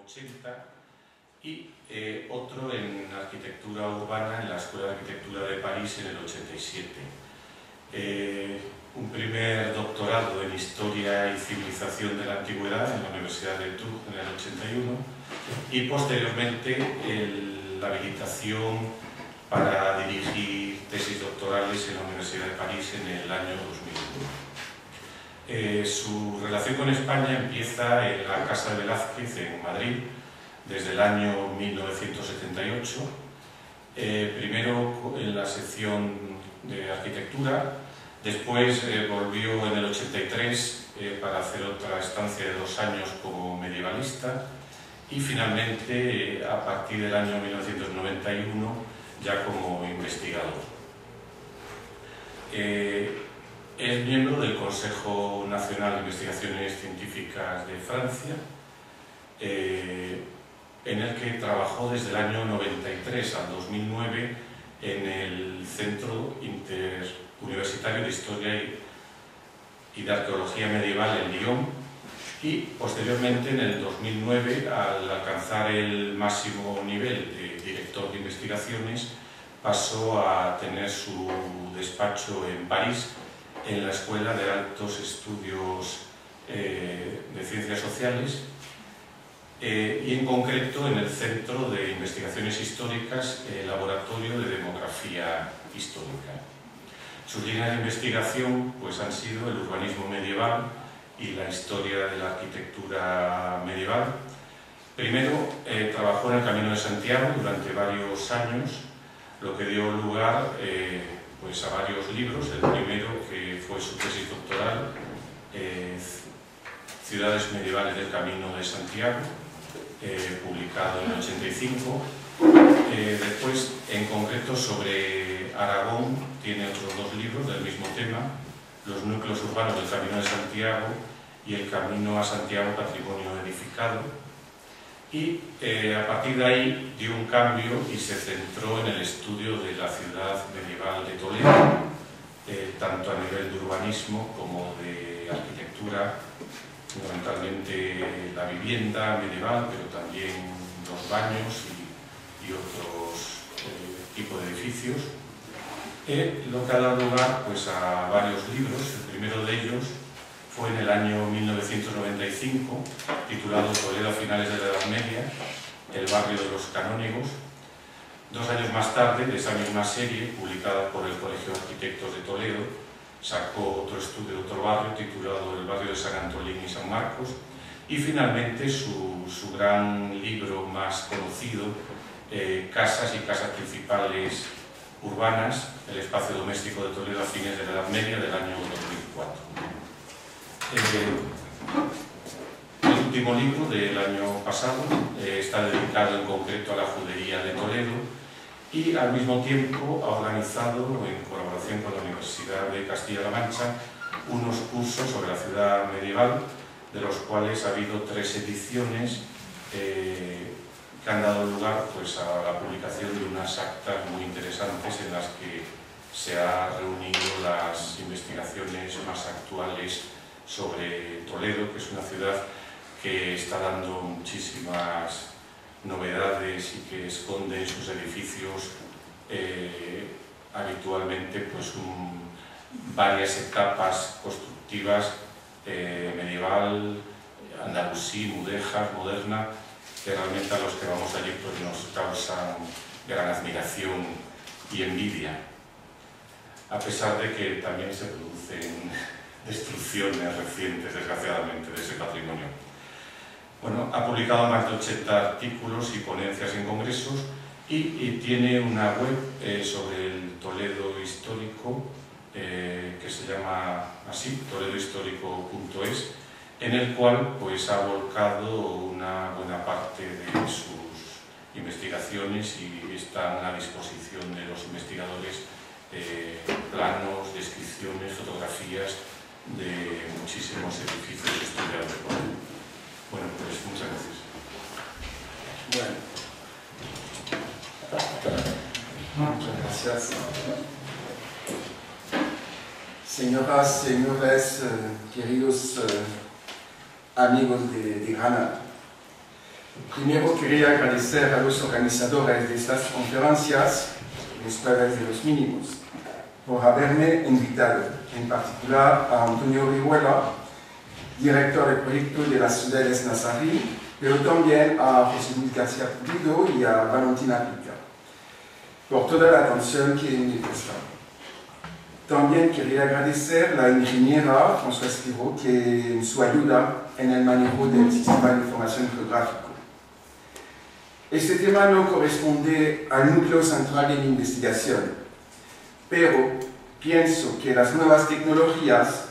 80 y otro en arquitectura urbana en la Escuela de Arquitectura de París en el 87. Un primer doctorado en Historia y Civilización de la Antigüedad en la Universidad de Tours en el 81 y posteriormente la habilitación para dirigir tesis doctorales en la Universidad de París en el año 2001. Su relación con España empieza en la Casa de Velázquez en Madrid desde el año 1978, primero en la sección de arquitectura, después volvió en el 83 para hacer otra estancia de 2 años como medievalista y finalmente a partir del año 1991 ya como investigador. Es miembro del Consejo Nacional de Investigaciones Científicas de Francia, en el que trabajó desde el año 93 al 2009 en el Centro Interuniversitario de Historia y de Arqueología Medieval en Lyon y posteriormente en el 2009, al alcanzar el máximo nivel de director de investigaciones, pasó a tener su despacho en París en la Escuela de Altos Estudios de Ciencias Sociales y en concreto en el Centro de Investigaciones Históricas, Laboratorio de Demografía Histórica. Sus líneas de investigación pues, han sido el urbanismo medieval y la historia de la arquitectura medieval. Primero trabajó en el Camino de Santiago durante varios años, lo que dio lugar pues, a varios libros. El primero, que fue su tesis doctoral, Ciudades medievales del Camino de Santiago, publicado en el 85. Después, en concreto, sobre Aragón, tiene otros 2 libros del mismo tema, Los núcleos urbanos del Camino de Santiago y El Camino a Santiago, Patrimonio edificado. Y a partir de ahí dio un cambio y se centró en el estudio de la ciudad medieval de Toledo, tanto a nivel de urbanismo como de arquitectura, fundamentalmente la vivienda medieval, pero también los baños y otros tipos de edificios, lo que ha dado lugar pues, a varios libros. El primero de ellos fue en el año 1995, titulado Toledo a finales de la Edad Media, el barrio de los canónigos. 2 años más tarde, de esa misma serie, publicada por el Colegio de Arquitectos de Toledo, sacó otro estudio de otro barrio, titulado El barrio de San Antolín y San Marcos, y finalmente su gran libro más conocido, Casas y casas principales urbanas, el espacio doméstico de Toledo a fines de la Edad Media, del año 2004. El último libro del año pasado está dedicado en concreto a la judería de Toledo y al mismo tiempo ha organizado, en colaboración con la Universidad de Castilla-La Mancha, unos cursos sobre la ciudad medieval, de los cuales ha habido 3 ediciones que han dado lugar pues, a la publicación de unas actas muy interesantes en las que se han reunido las investigaciones más actuales sobre Toledo, que es una ciudad que está dando muchísimas novedades y que esconde en sus edificios habitualmente pues, varias etapas constructivas, medieval, andalusí, mudéjar, moderna, que realmente a los que vamos allí pues, nos causan gran admiración y envidia, a pesar de que también se producen destrucciones recientes, desgraciadamente, de ese patrimonio. Bueno, ha publicado más de 80 artículos y ponencias en congresos y tiene una web sobre el Toledo histórico que se llama así, toledohistórico.es, en el cual pues, ha volcado una buena parte de sus investigaciones y están a disposición de los investigadores planos, descripciones, fotografías de muchísimos edificios estudiados. Bueno, pues muchas gracias. Bueno. Muchas gracias. Señoras, señores, queridos amigos de Granada, Primero quería agradecer a los organizadores de estas conferencias, los Jueves de los Mínimos, por haberme invitado, en particular a Antonio Orihuela, director del proyecto de las ciudades nazarí, pero también a José Luis García Pulido y a Valentina Pica, por toda la atención que me prestaron. También quería agradecer a la ingeniera Françoise Espiro que su ayuda en el manejo del sistema de información geográfico. Este tema no corresponde al núcleo central de mi investigación, pero pienso que las nuevas tecnologías,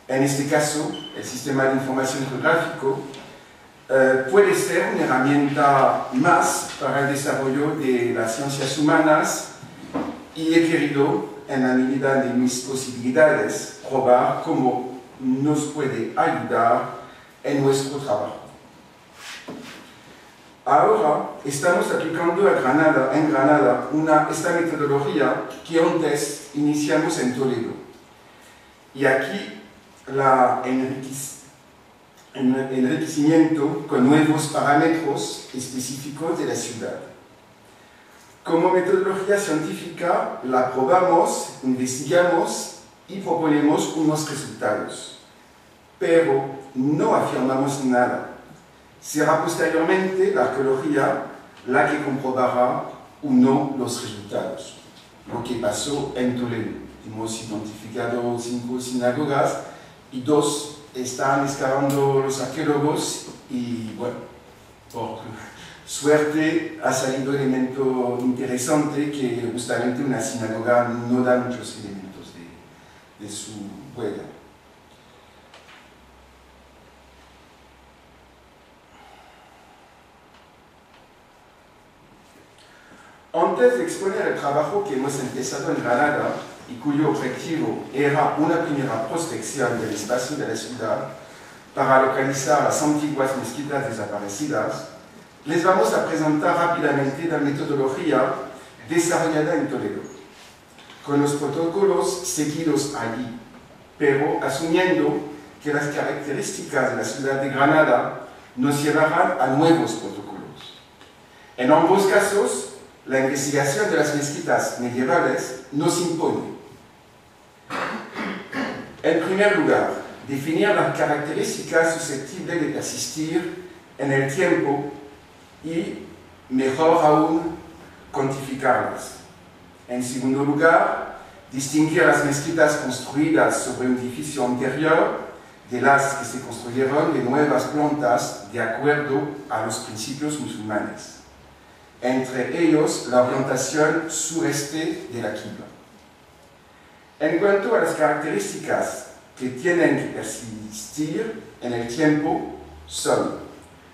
en este caso el sistema de información geográfico, puede ser una herramienta más para el desarrollo de las ciencias humanas y he querido, en la medida de mis posibilidades, probar cómo nos puede ayudar en nuestro trabajo. Ahora estamos aplicando en Granada esta metodología que antes iniciamos en Toledo. Y aquí el enriquecimiento con nuevos parámetros específicos de la ciudad. Como metodología científica la probamos, investigamos y proponemos unos resultados, pero no afirmamos nada. Será posteriormente la arqueología la que comprobará o no los resultados. Lo que pasó en Toledo. Hemos identificado 5 sinagogas y 2 están excavando los arqueólogos y bueno, por suerte ha salido un elemento interesante que justamente una sinagoga no da muchos elementos de su huella. Antes de exponer el trabajo que hemos empezado en Granada y cuyo objetivo era una primera prospección del espacio de la ciudad para localizar las antiguas mezquitas desaparecidas, les vamos a presentar rápidamente la metodología desarrollada en Toledo, con los protocolos seguidos allí, pero asumiendo que las características de la ciudad de Granada nos llevarán a nuevos protocolos. En ambos casos, la investigación de las mezquitas medievales nos impone. En primer lugar, definir las características susceptibles de persistir en el tiempo y, mejor aún, cuantificarlas. En segundo lugar, distinguir las mezquitas construidas sobre un edificio anterior de las que se construyeron de nuevas plantas de acuerdo a los principios musulmanes, entre ellos la orientación sureste de la Qibla. En cuanto a las características que tienen que persistir en el tiempo, son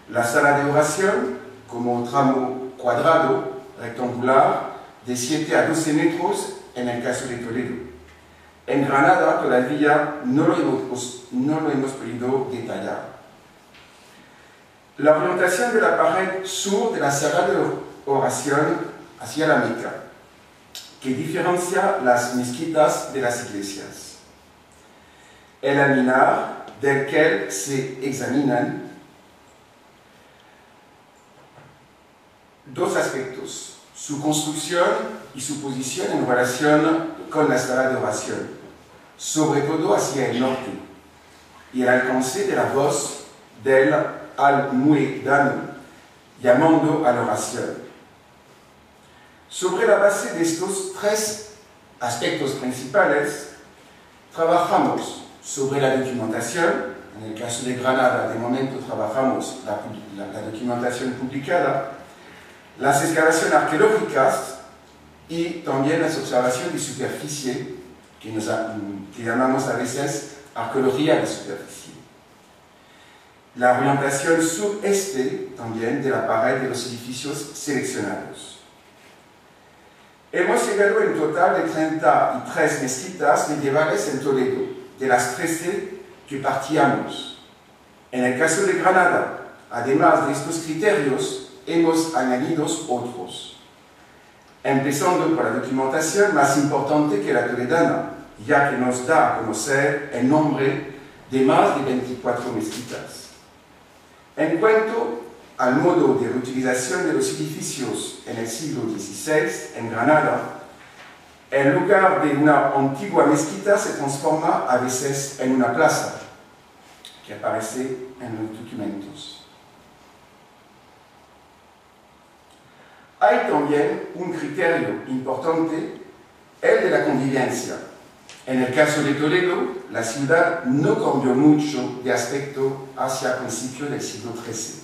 la sala de oración como un tramo cuadrado, rectangular, de 7 a 12 metros en el caso de Toledo. En Granada todavía no lo hemos podido detallar. La orientación de la pared sur de la sala de oración hacia la Meca, que diferencia las mezquitas de las iglesias. El alminar del que se examinan dos aspectos, su construcción y su posición en relación con la sala de oración, sobre todo hacia el norte, y el alcance de la voz del almuedano, llamando a la oración. Sobre la base de estos 3 aspectos principales, trabajamos sobre la documentación. En el caso de Granada, de momento trabajamos la documentación publicada, las excavaciones arqueológicas y también las observaciones de superficie, que llamamos a veces arqueología de superficie. La orientación sureste también de la pared de los edificios seleccionados. Hemos llegado en total de 33 mezquitas medievales en Toledo, de las 13 que partíamos. En el caso de Granada, además de estos criterios, hemos añadido otros. Empezando por la documentación más importante que la toledana, ya que nos da a conocer el nombre de más de 24 mezquitas. En cuanto al modo de reutilización de los edificios en el siglo XVI en Granada, el lugar de una antigua mezquita se transforma a veces en una plaza, que aparece en los documentos. Hay también un criterio importante, el de la convivencia. En el caso de Toledo, la ciudad no cambió mucho de aspecto hacia principios del siglo XIII.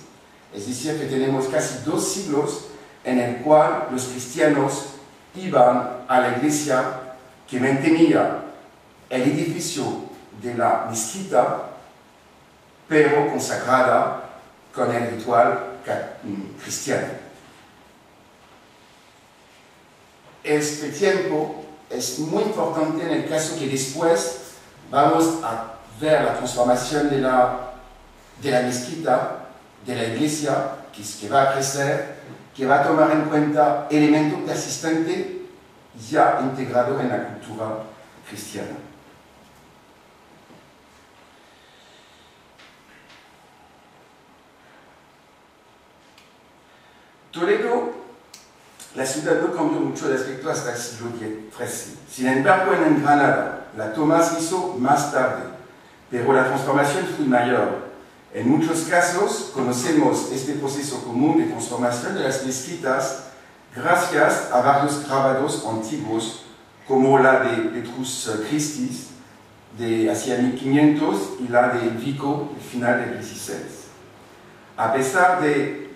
Es decir, que tenemos casi 2 siglos en el cual los cristianos iban a la iglesia que mantenía el edificio de la mezquita, pero consagrada con el ritual cristiano. Este tiempo es muy importante en el caso que después vamos a ver la transformación de la mezquita, de la iglesia, que va a crecer, que va a tomar en cuenta elementos persistentes ya integrados en la cultura cristiana. Toledo, la ciudad no cambió mucho de aspecto hasta el siglo XIII. Sin embargo, en Granada, la toma se hizo más tarde, pero la transformación fue mayor. En muchos casos, conocemos este proceso común de transformación de las mezquitas gracias a varios grabados antiguos, como la de Petrus Christis, de hacia 1500, y la de Vico, del final del XVI. A pesar de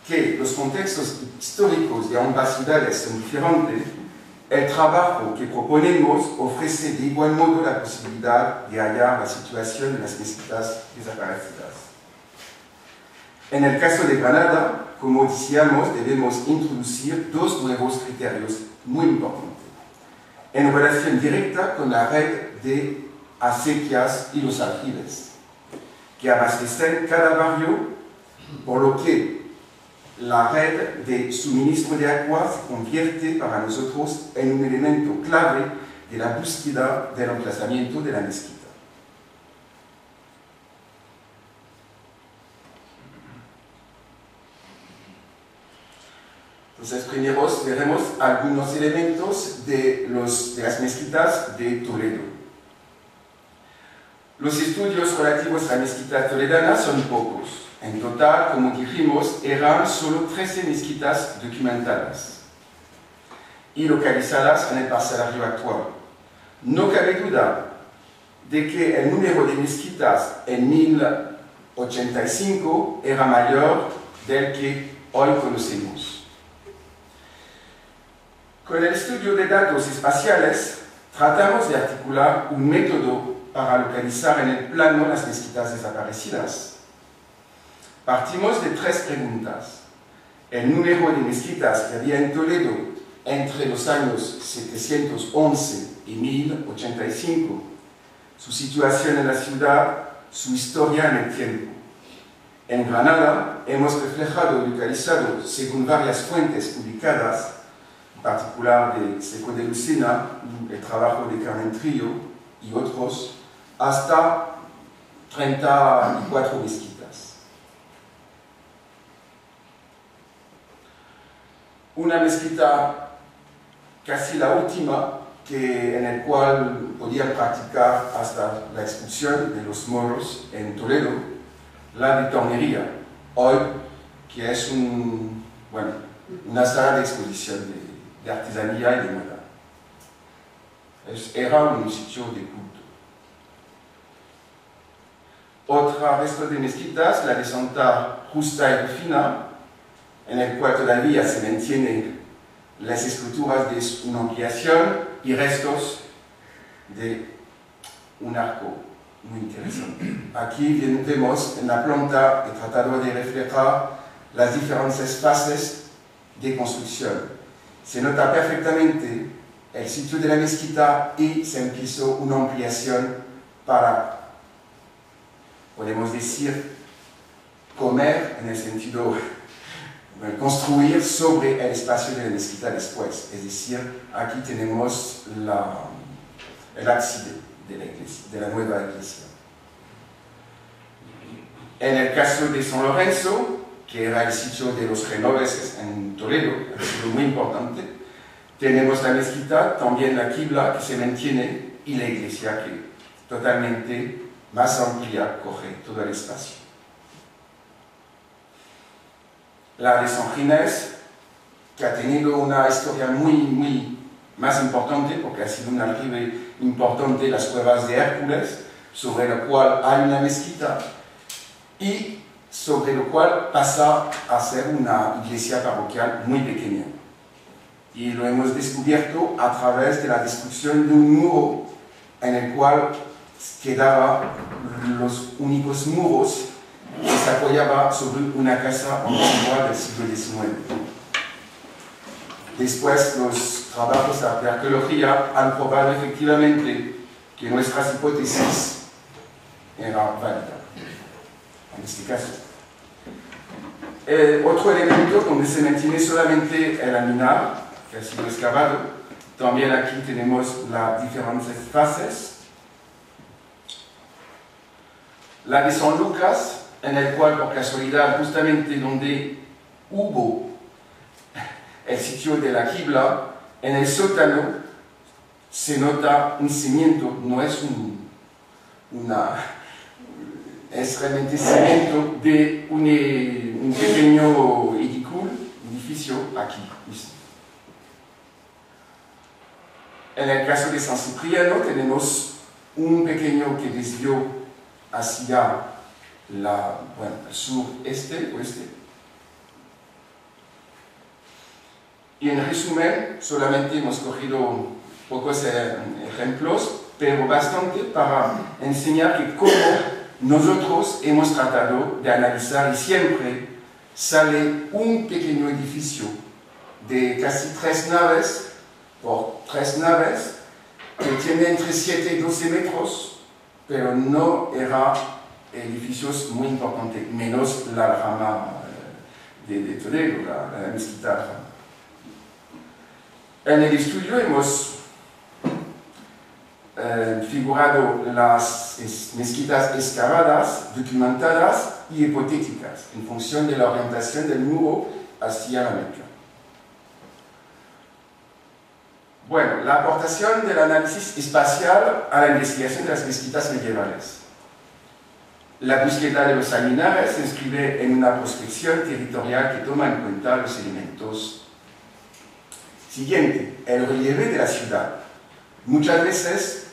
que los contextos históricos de ambas ciudades son diferentes, el trabajo que proponemos ofrece de igual modo la posibilidad de hallar la situación de las mezquitas desaparecidas. En el caso de Granada, como decíamos, debemos introducir 2 nuevos criterios muy importantes, en relación directa con la red de acequias y los aljibes, que abastecen cada barrio, por lo que la red de suministro de agua se convierte para nosotros en un elemento clave de la búsqueda del emplazamiento de la mezquita. Entonces, primero veremos algunos elementos de las mezquitas de Toledo. Los estudios relativos a la mezquita toledana son pocos. En total, como dijimos, eran solo 13 mezquitas documentadas y localizadas en el parcelario actual. No cabe duda de que el número de mezquitas en 1085 era mayor del que hoy conocemos. Con el estudio de datos espaciales, tratamos de articular un método para localizar en el plano las mezquitas desaparecidas. Partimos de 3 preguntas. El número de mezquitas que había en Toledo entre los años 711 y 1085, su situación en la ciudad, su historia en el tiempo. En Granada hemos reflejado y localizado, según varias fuentes publicadas, en particular de Seco de Lucena, el trabajo de Carmen Trillo y otros, hasta 34 mezquitas. Una mezquita casi la última, en el cual podían practicar hasta la expulsión de los moros en Toledo, la de Tornería, hoy que es una sala de exposición de artesanía y de moda. Era un sitio de culto. Otra resto de mezquitas, la de Santa Justa y Rufina, en el cual todavía se mantienen las estructuras de una ampliación y restos de un arco muy interesante. Aquí vemos en la planta, he tratado de reflejar las diferentes fases de construcción. Se nota perfectamente el sitio de la mezquita y se empezó una ampliación para, podemos decir, comer en el sentido construir sobre el espacio de la mezquita después. Es decir, aquí tenemos el ábside de la iglesia, de la nueva iglesia. En el caso de San Lorenzo, que era el sitio de los genoveses en Toledo, ha sido muy importante. Tenemos la mezquita, también la Qibla, que se mantiene, y la iglesia, que totalmente más amplia, coge todo el espacio. La de San Ginés, que ha tenido una historia muy más importante, porque ha sido un aljibe importante, las cuevas de Hércules, sobre la cual hay una mezquita, y sobre lo cual pasa a ser una iglesia parroquial muy pequeña. Y lo hemos descubierto a través de la destrucción de un muro en el cual quedaban los únicos muros que se apoyaba sobre una casa antigua del siglo XIX. Después, los trabajos de arqueología han probado efectivamente que nuestras hipótesis eran válidas, en este caso. Otro elemento donde se mantiene solamente el alminar, que ha sido excavado, también aquí tenemos las diferentes fases. La de San Lucas, en el cual, por casualidad, justamente donde hubo el sitio de la Qibla, en el sótano se nota un cimiento, no es es realmente cimiento de un pequeño edificio aquí mismo. En el caso de San Cipriano tenemos un pequeño que desvió hacia el sureste, oeste. Y en resumen, solamente hemos cogido pocos ejemplos, pero bastante para enseñar que cómo nosotros hemos tratado de analizar, y siempre sale un pequeño edificio de casi 3 naves por 3 naves, que tiene entre 7 y 12 metros, pero no eran edificios muy importantes, menos la rama de Toledo, la mezquita. En el estudio hemos figurado las mezquitas excavadas, documentadas y hipotéticas, en función de la orientación del muro hacia la Meca. Bueno, la aportación del análisis espacial a la investigación de las mezquitas medievales. La búsqueda de los alminares se inscribe en una prospección territorial que toma en cuenta los elementos. Siguiente, el relieve de la ciudad. Muchas veces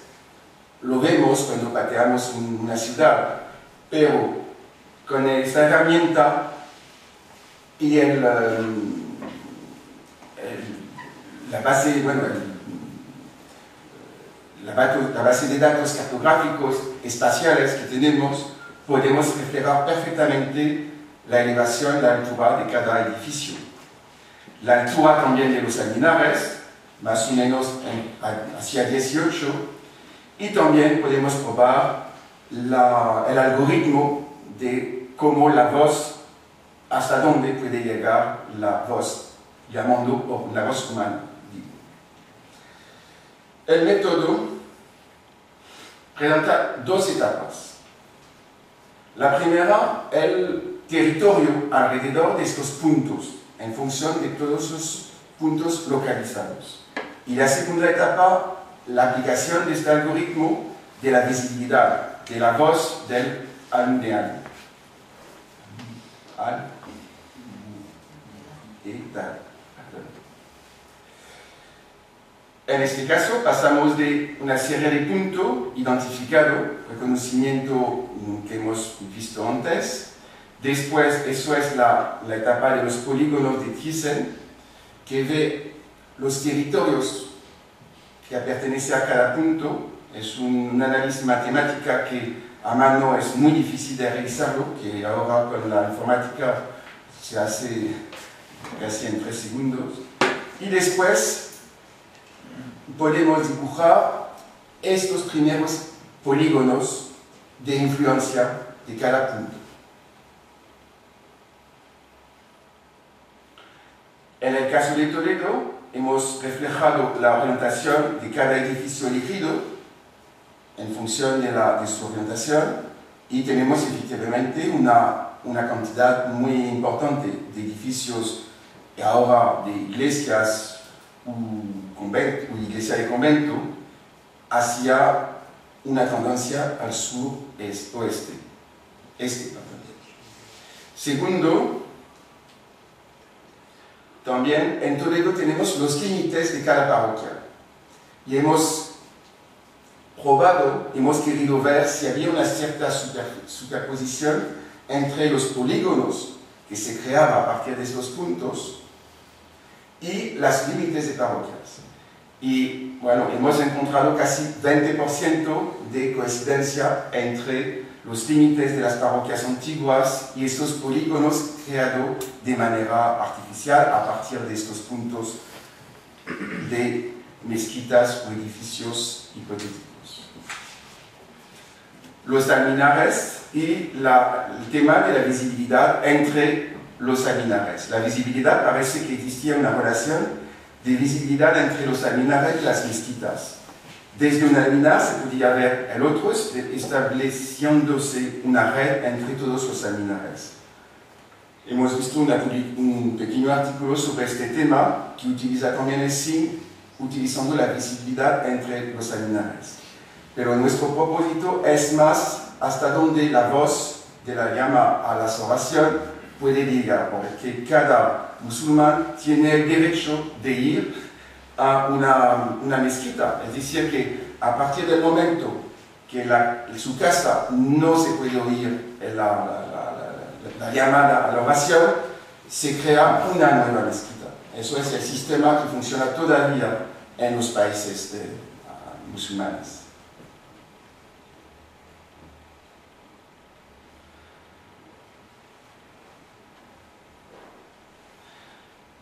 lo vemos cuando pateamos una ciudad, pero con esta herramienta y la base de datos cartográficos espaciales que tenemos, podemos reflejar perfectamente la elevación y la altura de cada edificio. La altura también de los alminares, más o menos hacia 18, y también podemos probar el algoritmo de cómo la voz, hasta dónde puede llegar la voz, llamando la voz humana. El método presenta 2 etapas. La primera, el territorio alrededor de estos puntos, en función de todos los puntos localizados. Y la segunda etapa, la aplicación de este algoritmo de la visibilidad, de la voz del aldeano. En este caso, pasamos de una serie de puntos identificados, reconocimiento que hemos visto antes. Después, eso es la etapa de los polígonos de Thyssen, que ve los territorios que pertenecen a cada punto. Es un análisis matemático que a mano es muy difícil de realizarlo, que ahora con la informática se hace casi en 3 segundos. Y después podemos dibujar estos primeros polígonos de influencia de cada punto. En el caso de Toledo, hemos reflejado la orientación de cada edificio elegido en función de su orientación, y tenemos efectivamente una una cantidad muy importante de edificios y ahora de iglesias iglesia de convento hacia una tendencia al sur-oeste. Segundo, también en Toledo tenemos los límites de cada parroquia y hemos querido ver si había una cierta superposición entre los polígonos que se creaban a partir de estos puntos y los límites de parroquias. Y bueno, hemos encontrado casi 20% de coincidencia entre los límites de las parroquias antiguas y estos polígonos creados de manera artificial a partir de estos puntos de mezquitas o edificios hipotéticos. Los alminares y el tema de la visibilidad entre los alminares. La visibilidad, parece que existía una relación de visibilidad entre los alminares y las mezquitas. Desde un alminar se podía ver el otro, estableciéndose una red entre todos los alminares. Hemos visto un pequeño artículo sobre este tema que utiliza también el SIN, utilizando la visibilidad entre los alminares. Pero nuestro propósito es más hasta donde la voz de la llama a la salvación puede llegar, porque cada musulmán tiene el derecho de ir a una mezquita. Es decir, que a partir del momento que su casa no se puede oír la llamada a la oración, se crea una nueva mezquita. Eso es el sistema que funciona todavía en los países musulmanes.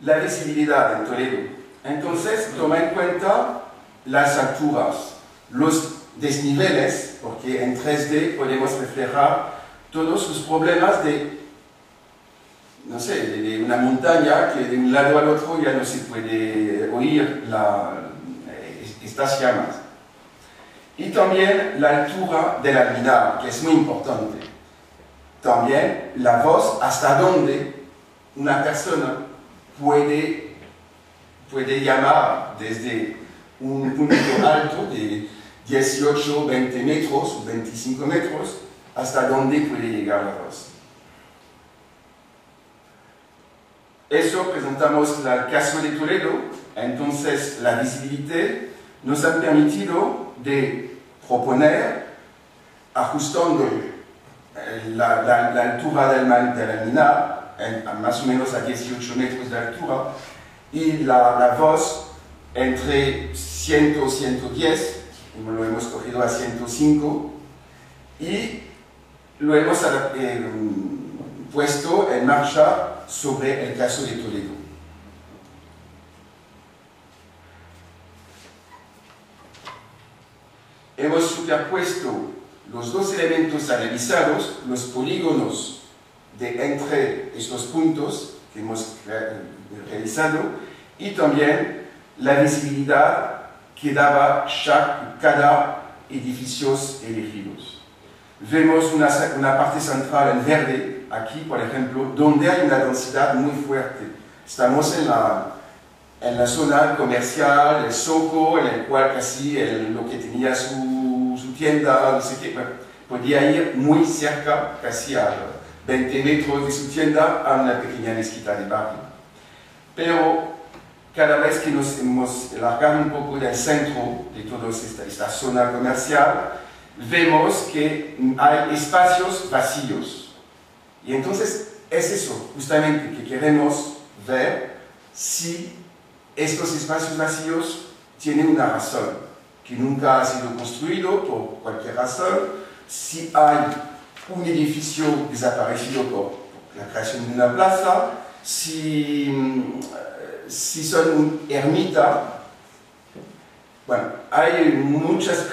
La visibilidad en Toledo. Entonces, toma en cuenta las alturas, los desniveles, porque en 3D podemos reflejar todos los problemas de, no sé, de una montaña que de un lado al otro ya no se puede oír estas llamas. Y también la altura del alminar, que es muy importante. También la voz, hasta dónde una persona puede llamar desde un punto alto de 18, 20 metros o 25 metros hasta dónde puede llegar la voz. Eso presentamos el caso de Toledo. Entonces la visibilidad nos ha permitido de proponer, ajustando la altura del alminar, más o menos a 18 metros de altura, y la voz entre 100 y 110, lo hemos cogido a 105, y lo hemos puesto en marcha sobre el caso de Toledo. Hemos superpuesto los dos elementos analizados, los polígonos entre estos puntos que hemos realizado y también la visibilidad que daba cada edificio elegidos. Vemos una parte central en verde, aquí por ejemplo, donde hay una densidad muy fuerte. Estamos en la zona comercial, el Zoco, en el cual casi lo que tenía su tienda, no sé qué, podía ir muy cerca, casi a 20 metros de su tienda, a una pequeña mezquita de barrio. Pero cada vez que nos hemos alargado un poco del centro de toda esta zona comercial, vemos que hay espacios vacíos. Y entonces es eso, justamente, que queremos ver si estos espacios vacíos tienen una razón, que nunca ha sido construido por cualquier razón, si hay un edificio desaparecido por la creación de una plaza, si son una ermita. Bueno, hay muchas,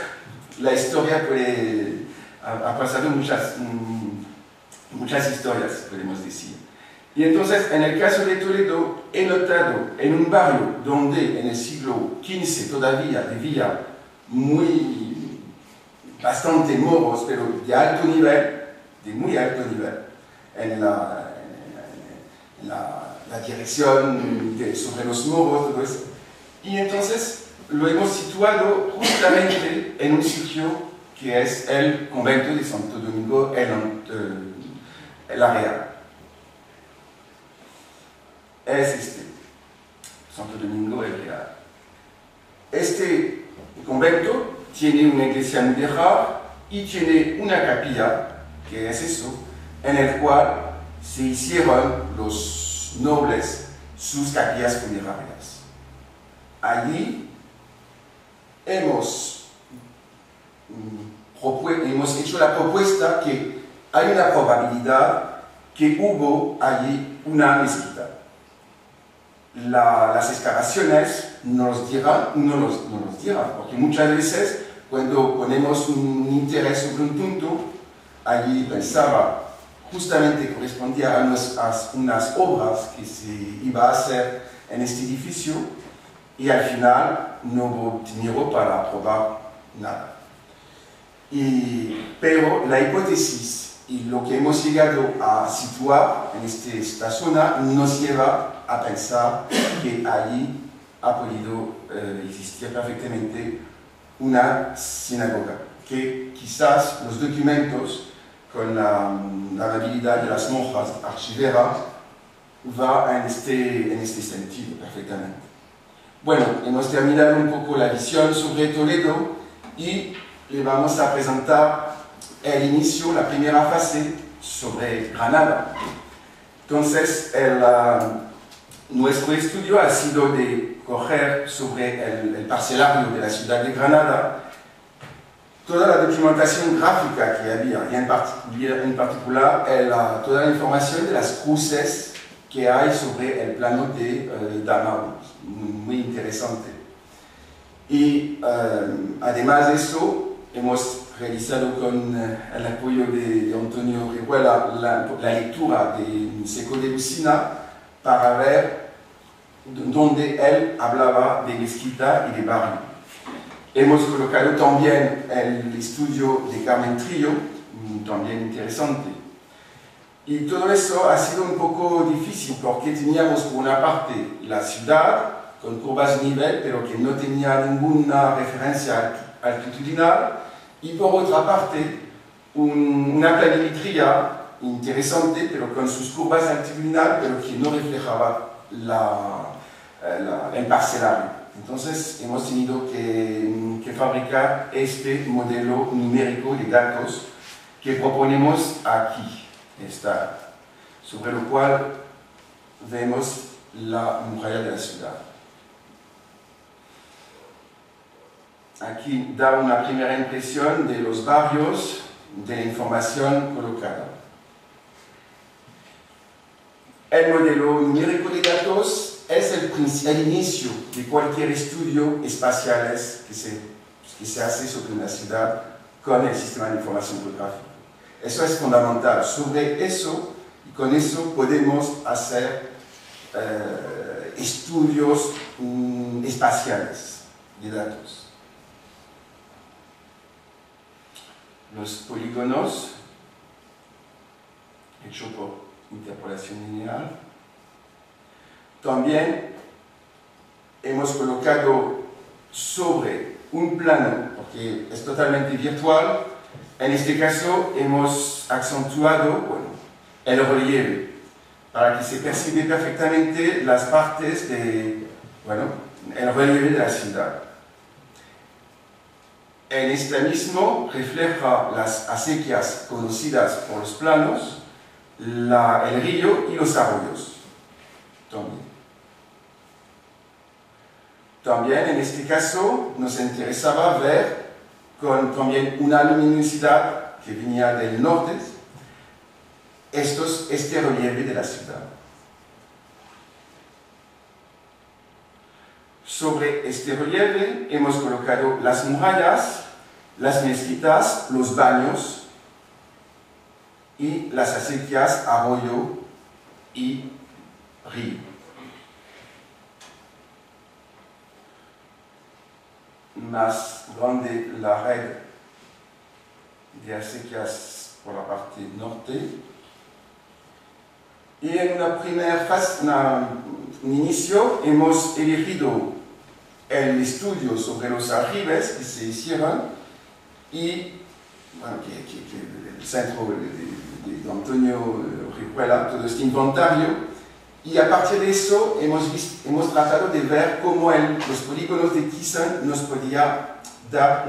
la historia ha pasado muchas historias, podemos decir. Y entonces, en el caso de Toledo, he notado en un barrio donde en el siglo XV todavía vivía bastante moros, pero de alto nivel, de muy alto nivel, en la dirección sobre los muros, todo eso. Y entonces lo hemos situado justamente en un sitio que es el convento de Santo Domingo, el área. Es este, Santo Domingo, el Real. Este convento tiene una iglesia muy vieja y tiene una capilla, que es eso, en el cual se hicieron los nobles sus capillas funerarias. Allí hemos hecho la propuesta que hay una probabilidad que hubo allí una mezquita. Las excavaciones nos dirán, no nos dirán, porque muchas veces cuando ponemos un interés sobre un punto, allí pensaba justamente correspondía a unas obras que se iba a hacer en este edificio y al final no hubo dinero para probar nada. Pero la hipótesis y lo que hemos llegado a situar en esta zona nos lleva a pensar que allí ha podido existir perfectamente una sinagoga, que quizás los documentos con la habilidad de las monjas archiveras va en este sentido perfectamente. Bueno, hemos terminado un poco la visión sobre Toledo y le vamos a presentar el inicio, la primera fase sobre Granada. Entonces, nuestro estudio ha sido de coger sobre el parcelario de la ciudad de Granada toda la documentación gráfica que había, y en particular toda la información de las cruces que hay sobre el plano de Damao, muy interesante. Y además de eso, hemos realizado con el apoyo de Antonio Orihuela la lectura de Seco de Lucina para ver donde él hablaba de mezquita y de barrio. Hemos colocado también el estudio de Carmen Trillo, también interesante. Y todo eso ha sido un poco difícil porque teníamos por una parte la ciudad con curvas de nivel, pero que no tenía ninguna referencia altitudinal, y por otra parte una planimetría interesante, pero con sus curvas altitudinales, pero que no reflejaba el parcelario. Entonces hemos tenido que fabricar este modelo numérico de datos que proponemos aquí, sobre lo cual vemos la muralla de la ciudad. Aquí da una primera impresión de los barrios, de la información colocada. El modelo numérico de datos es el inicio de cualquier estudio espacial que se hace sobre una ciudad con el sistema de información geográfica. Eso es fundamental. Sobre eso, y con eso podemos hacer estudios espaciales de datos. Los polígonos, hechos por interpolación lineal. También hemos colocado sobre un plano, porque es totalmente virtual, en este caso hemos acentuado el relieve, para que se perciba perfectamente las partes el relieve de la ciudad. En este mismo refleja las acequias conocidas por los planos, el río y los arroyos. También en este caso nos interesaba ver con también una luminosidad que venía del norte este relieve de la ciudad. Sobre este relieve hemos colocado las murallas, las mezquitas, los baños y las acequias, arroyo y río. Más grande la red de acequias por la parte norte Y en una primera fase, un inicio, hemos elegido el estudio sobre los aljibes que se hicieron y bueno, que el centro de Antonio Orihuela, todo este inventario, y a partir de eso hemos tratado de ver cómo los polígonos de Thyssen nos podía dar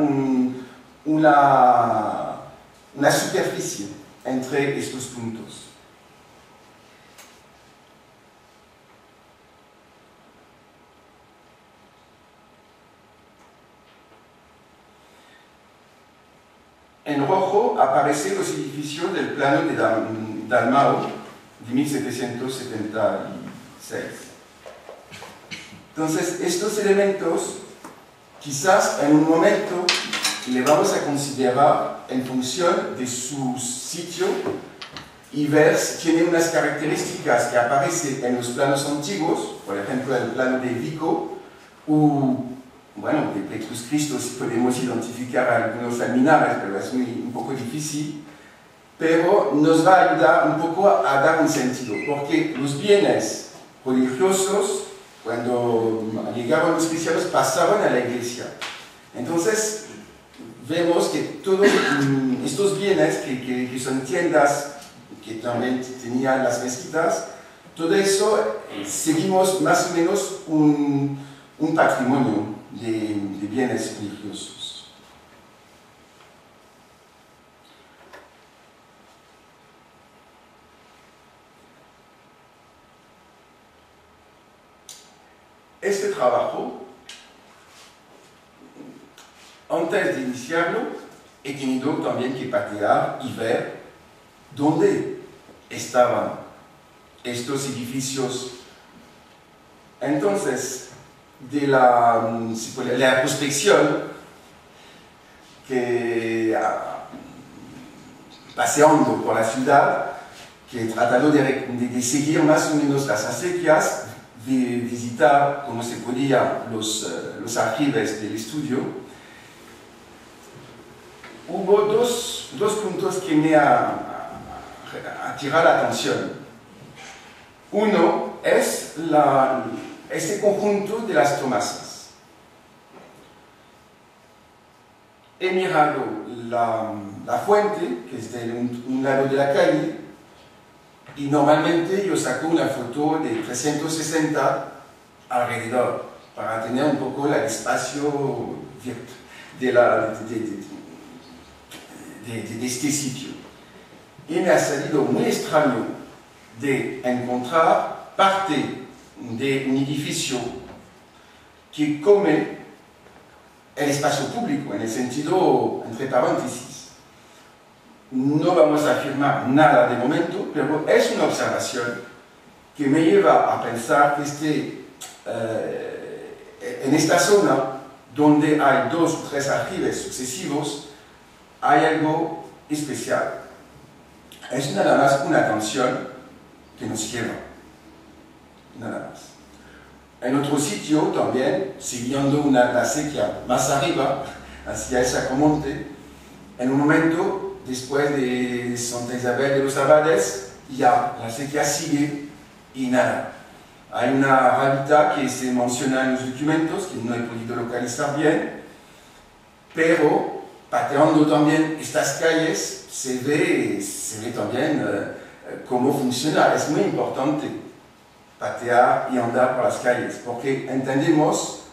una superficie entre estos puntos. En rojo aparecen los edificios del plano de Dalmau de 1776. Entonces, estos elementos, quizás en un momento, le vamos a considerar en función de su sitio y ver si tiene unas características que aparecen en los planos antiguos, por ejemplo, el plano de Vico, o bueno, de Plectrus Christo, si podemos identificar algunos alminares, pero es un poco difícil, pero nos va a ayudar un poco a dar un sentido, porque los bienes religiosos, cuando llegaron los cristianos, pasaron a la iglesia. Entonces, vemos que todos estos bienes, que son tiendas, que también tenían las mezquitas, todo eso, seguimos más o menos un patrimonio de bienes religiosos. Este trabajo, antes de iniciarlo, he tenido también que patear y ver dónde estaban estos edificios. Entonces, de la prospección que paseando por la ciudad, que he tratado de seguir más o menos las acequias, de visitar como se podía los aljibes del estudio, hubo dos puntos que me atirado la atención. Uno es este conjunto de las Tomasas. He mirado la fuente, que es de un lado de la calle, y normalmente yo saco una foto de 360 alrededor, para tener un poco el espacio de este sitio. Y me ha salido muy extraño de encontrar parte de un edificio que come el espacio público, en el sentido, entre paréntesis. No vamos a afirmar nada de momento, pero es una observación que me lleva a pensar que en esta zona, donde hay 2 o 3 aljibes sucesivos, hay algo especial. Es nada más una canción que nos lleva. Nada más. En otro sitio también, siguiendo la acequia más arriba, hacia el Sacromonte, en un momento, después de Santa Isabel de los Abades, ya la acequia sigue y nada. Hay una rabita que se menciona en los documentos, que no he podido localizar bien, pero pateando también estas calles se ve también cómo funciona. Es muy importante patear y andar por las calles, porque entendemos,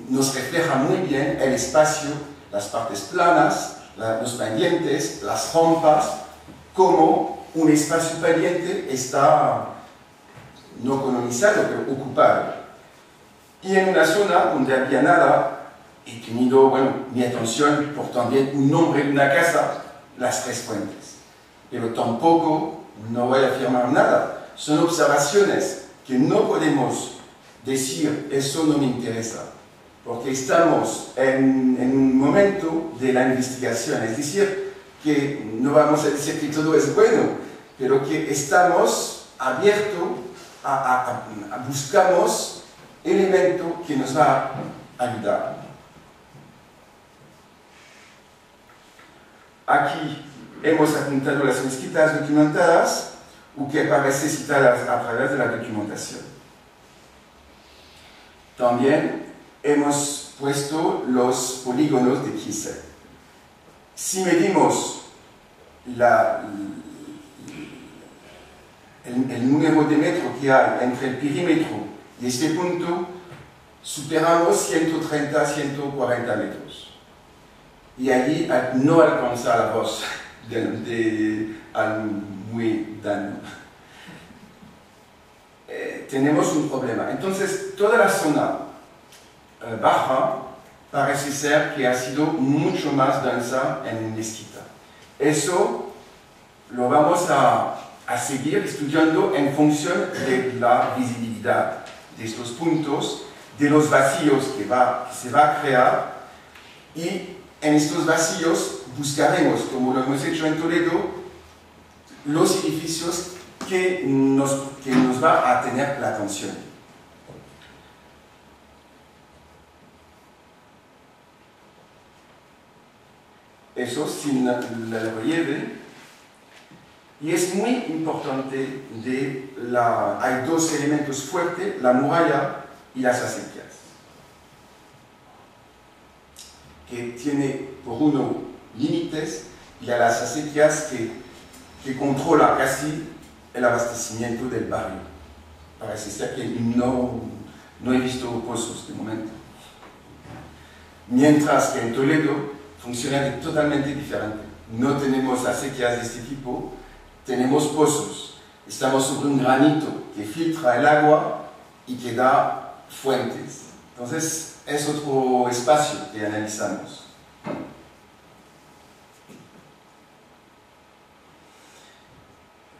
nos refleja muy bien el espacio, las partes planas, los pendientes, las rampas, como un espacio pendiente está no colonizado, pero ocupado. Y en una zona donde había nada, he tenido, mi atención por también un nombre de una casa, las Tres Fuentes. Pero tampoco no voy a afirmar nada. Son observaciones que no podemos decir, eso no me interesa, porque estamos en un momento de la investigación, es decir, que no vamos a decir que todo es bueno, pero que estamos abiertos a buscamos elementos que nos va a ayudar. Aquí hemos apuntado las mezquitas documentadas. o que aparece citada a través de la documentación. También hemos puesto los polígonos de Kieser. Si medimos el número de metros que hay entre el perímetro y este punto, superamos 130-140 metros. Y allí no alcanza la voz de Almuedano. Tenemos un problema. Entonces, toda la zona baja parece ser que ha sido mucho más densa en Mezquita. Eso lo vamos a seguir estudiando en función de la visibilidad de estos puntos, de los vacíos que se va a crear, y en estos vacíos buscaremos, como lo hemos hecho en Toledo, los edificios que nos va a tener la atención. Eso sin el relieve. Y es muy importante, hay dos elementos fuertes, la muralla y las acequias, que tiene por uno límites, y a las acequias que controla casi el abastecimiento del barrio. Parece ser que no he visto pozos de momento. Mientras que en Toledo funciona totalmente diferente. No tenemos acequias de este tipo, tenemos pozos. Estamos sobre un granito que filtra el agua y que da fuentes. Entonces, es otro espacio que analizamos.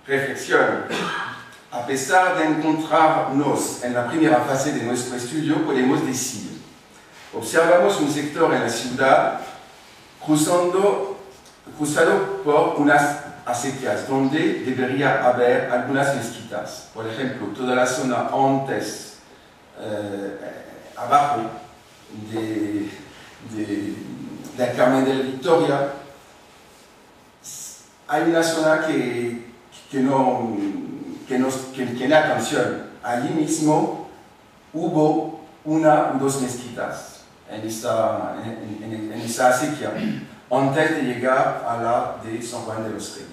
Reflexión. A pesar de encontrarnos en la primera fase de nuestro estudio, podemos decir: observamos un sector en la ciudad cruzado por unas acequias donde debería haber algunas mezquitas. Por ejemplo, toda la zona antes, abajo del Carmen de la Victoria, hay una zona que tiene atención. Allí mismo hubo una o dos mezquitas en esa acequia, antes de llegar a la de San Juan de los Reyes.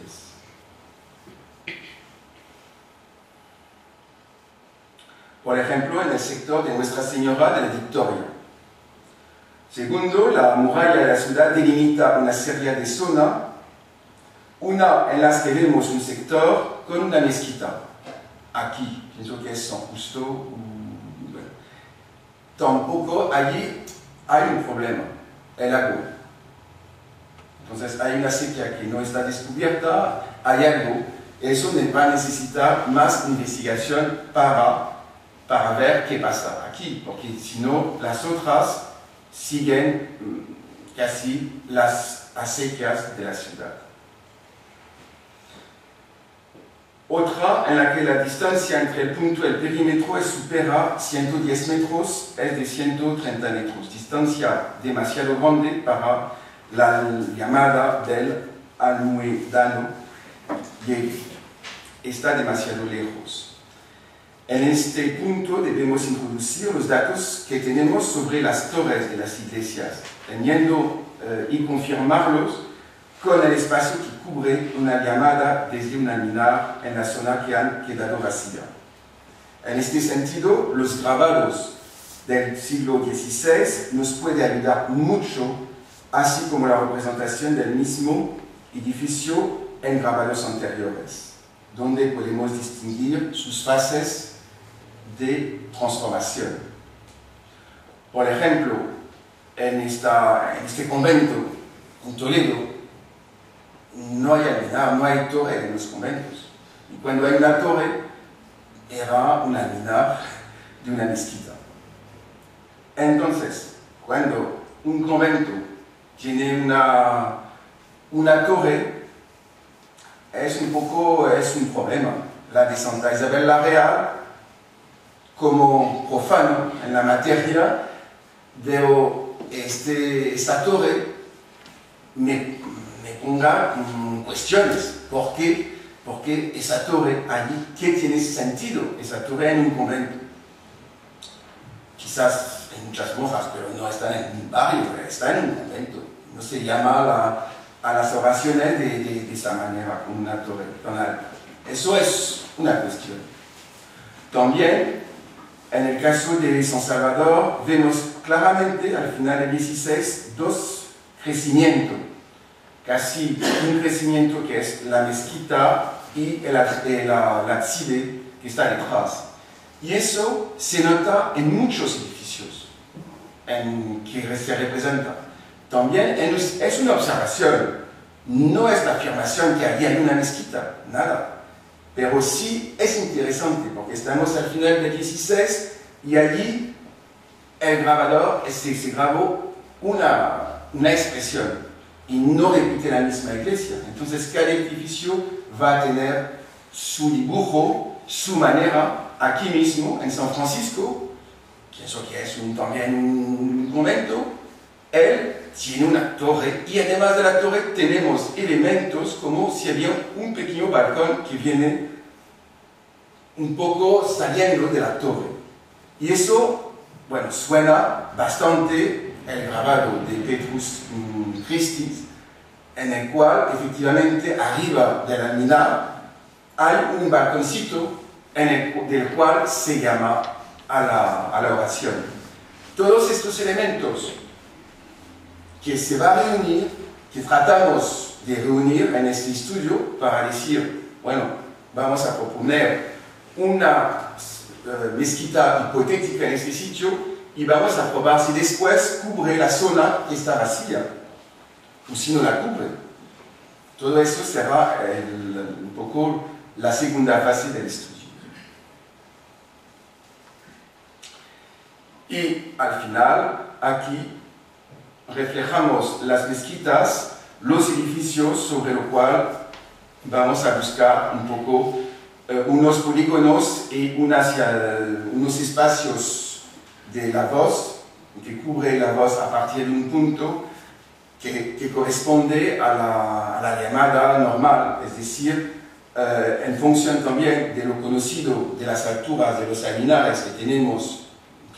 Por ejemplo, en el sector de Nuestra Señora de la Victoria. Segundo, la muralla de la ciudad delimita una serie de zonas, una en las que vemos un sector con una mezquita. Aquí, pienso que es San Justo. Bueno. Tampoco allí hay un problema, el agua. Entonces hay una sequía que no está descubierta, hay algo. Eso va a necesitar más investigación para ver qué pasa aquí, porque si no, las otras siguen casi las acequias de la ciudad. Otra en la que la distancia entre el punto y el perímetro supera 110 metros, es de 130 metros, distancia demasiado grande para la llamada del Almuedano, y está demasiado lejos. En este punto debemos introducir los datos que tenemos sobre las torres de las iglesias, teniendo y confirmarlos con el espacio que cubre una llamada desde un alminar en la zona que han quedado vacía. En este sentido, los grabados del siglo XVI nos pueden ayudar mucho, así como la representación del mismo edificio en grabados anteriores, donde podemos distinguir sus fases de transformación. Por ejemplo, en este convento, en Toledo, no hay alminar, no hay torre en los conventos. Y cuando hay una torre, era un alminar de una mezquita. Entonces, cuando un convento tiene una torre, es un problema. La de Santa Isabel la Real, como profano en la materia, veo esta torre me ponga cuestiones, porque porque esa torre allí, ¿qué tiene sentido? Esa torre en un convento. Quizás hay muchas monjas, pero no están en un barrio, están en un convento. No se llama a las oraciones de esa manera, con una torre tan alta. Eso es una cuestión. También, en el caso de San Salvador, vemos claramente al final del 16 dos crecimientos. Casi un crecimiento que es la mezquita y el ábside que está detrás. Y eso se nota en muchos edificios que se representan. También es una observación, no es la afirmación que allí hay una mezquita, nada. Pero sí es interesante porque estamos al final del 16 y allí el grabador se grabó una expresión y no repite la misma iglesia. Entonces cada edificio va a tener su dibujo, su manera. Aquí mismo, en San Francisco, pienso que es también un convento, él tiene una torre y además de la torre tenemos elementos como si había un pequeño balcón que viene un poco saliendo de la torre. Y eso, bueno, suena bastante el grabado de Petrus Christi, en el cual efectivamente arriba de la mina hay un balconcito del cual se llama a la oración. Todos estos elementos que se va a reunir, que tratamos de reunir en este estudio para decir, bueno, vamos a proponer una mezquita hipotética en este sitio y vamos a probar si después cubre la zona que está vacía o si no la cubre. Todo eso será un poco la segunda fase del estudio. Y al final, aquí reflejamos las mezquitas, los edificios sobre lo cual vamos a buscar un poco unos polígonos y unos espacios de la voz, que cubre la voz a partir de un punto que corresponde a la llamada normal, es decir, en función también de lo conocido de las alturas de los alminares que tenemos.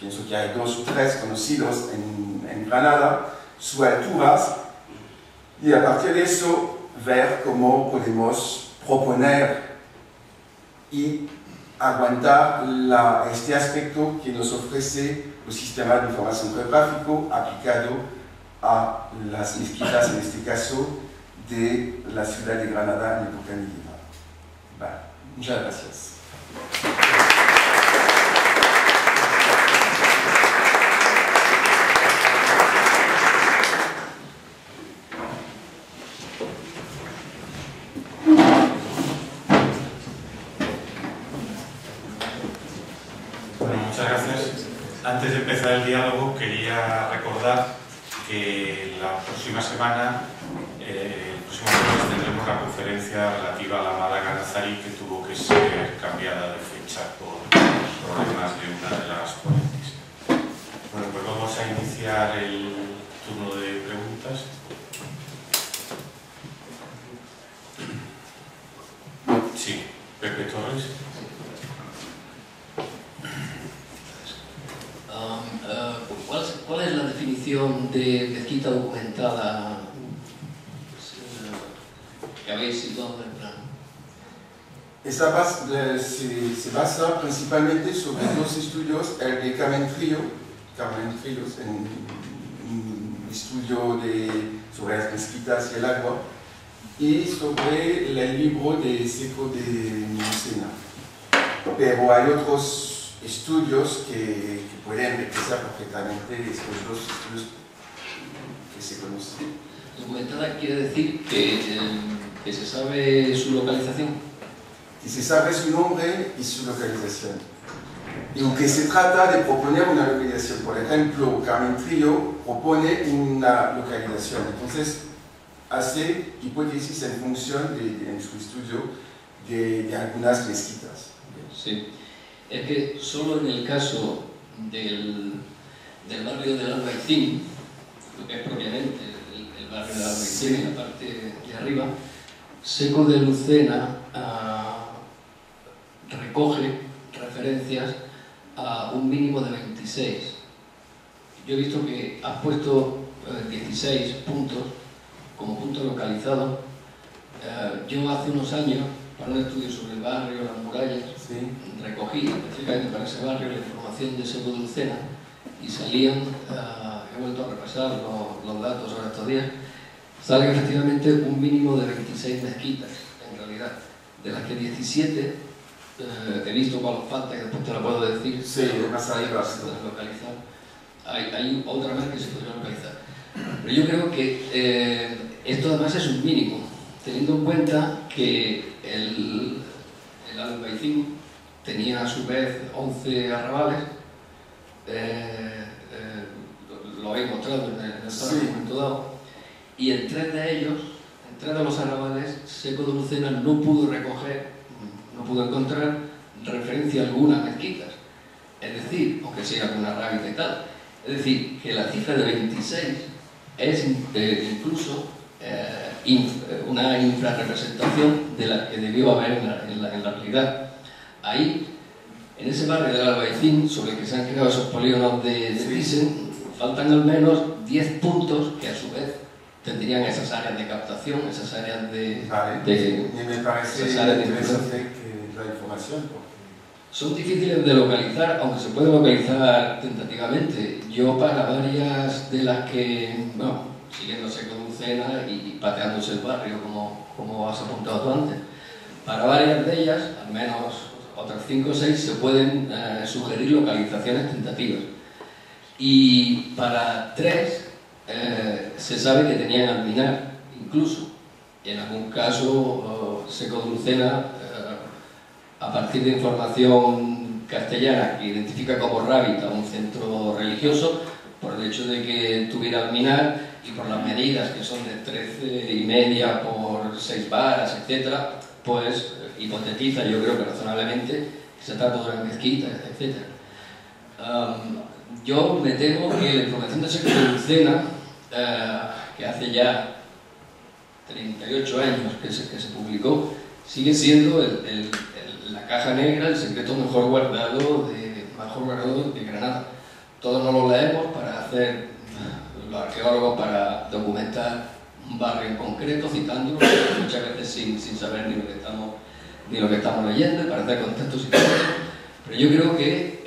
Pienso que hay 2 o 3 conocidos en Granada, sus alturas, y a partir de eso ver cómo podemos proponer y aguantar este aspecto que nos ofrece el sistema de información geográfico aplicado a las mezquitas, en este caso, de la ciudad de Granada en época medieval. Vale, muchas gracias. Antes de empezar el diálogo, quería recordar que la próxima semana, el próximo jueves, tendremos la conferencia relativa a la Málaga nazarí, que tuvo que ser cambiada de fecha por problemas de una de las ponentes. Bueno, pues vamos a iniciar el turno de preguntas. Sí, Pepe Torres. ¿Cuál es la definición de mezquita documentada que habéis situado en el plano? Se basa principalmente sobre 2 estudios, el de Carmen Trillos, en un estudio sobre las mezquitas y el agua, y sobre el libro de Seco de Mocena. Pero hay otros estudios que pueden realizar perfectamente estos 2 estudios que se conocen. Documentada quiere decir que se sabe su localización. Que se sabe su nombre y su localización. Y que se trata de proponer una localización. Por ejemplo, Carmen Trillo propone una localización. Entonces, hace hipótesis en función en su estudio de algunas mezquitas. Sí. Es que solo en el caso del barrio del Albaicín, lo que es propiamente el barrio del Albaicín, en la parte de arriba, Seco de Lucena recoge referencias a un mínimo de 26. Yo he visto que has puesto 16 puntos como punto localizado. Yo hace unos años, para un estudio sobre el barrio, las murallas, Sí. recogí específicamente para ese barrio la información de Seco de Lucena y salían, he vuelto a repasar los datos ahora estos días, sale efectivamente un mínimo de 26 mezquitas, en realidad, de las que 17 he visto cuál falta, que después te lo puedo decir. Sí, más arriba. Se puede localizar. Hay otra más que se podría localizar. Pero yo creo que esto además es un mínimo, teniendo en cuenta que el Albaicín tenía a su vez 11 arrabales, lo habéis mostrado en el momento dado, y en 3 de ellos, en 3 de los arrabales, Seco de Lucena no pudo recoger, no pudo encontrar referencia alguna a mezquitas. Es decir, aunque sea alguna rábida y tal, es decir, que la cifra de 26 es incluso una infrarrepresentación de la que debió haber en la realidad. Ahí, en ese barrio del Albaicín, sobre el que se han creado esos polígonos de Thyssen, faltan al menos 10 puntos que a su vez tendrían esas áreas de captación, esas áreas de... me parece interesante que la información. Son difíciles de localizar, aunque se pueden localizar tentativamente. Yo para varias de las que, bueno, siguiendo Seco de Lucena y pateándose el barrio, como has apuntado tú antes, para varias de ellas, al menos otras 5 o 6, se pueden sugerir localizaciones tentativas. Y para 3 se sabe que tenían alminar, incluso. Y en algún caso, Seco de Lucena, a partir de información castellana que identifica como Rábita un centro religioso, por el hecho de que tuviera alminar y por las medidas que son de 13,5 por 6 varas, etc., pues hipotetiza, yo creo que razonablemente, que se trata de una mezquita, etc. Yo me temo que la información de Seco de Lucena, que hace ya 38 años que se publicó, sigue siendo la caja negra, el secreto mejor guardado de Granada. Todos nos lo leemos para hacer, los arqueólogos, para documentar un barrio en concreto, citándolo, muchas veces sin saber ni lo que estamos leyendo, y para hacer contextos históricos. Pero yo creo que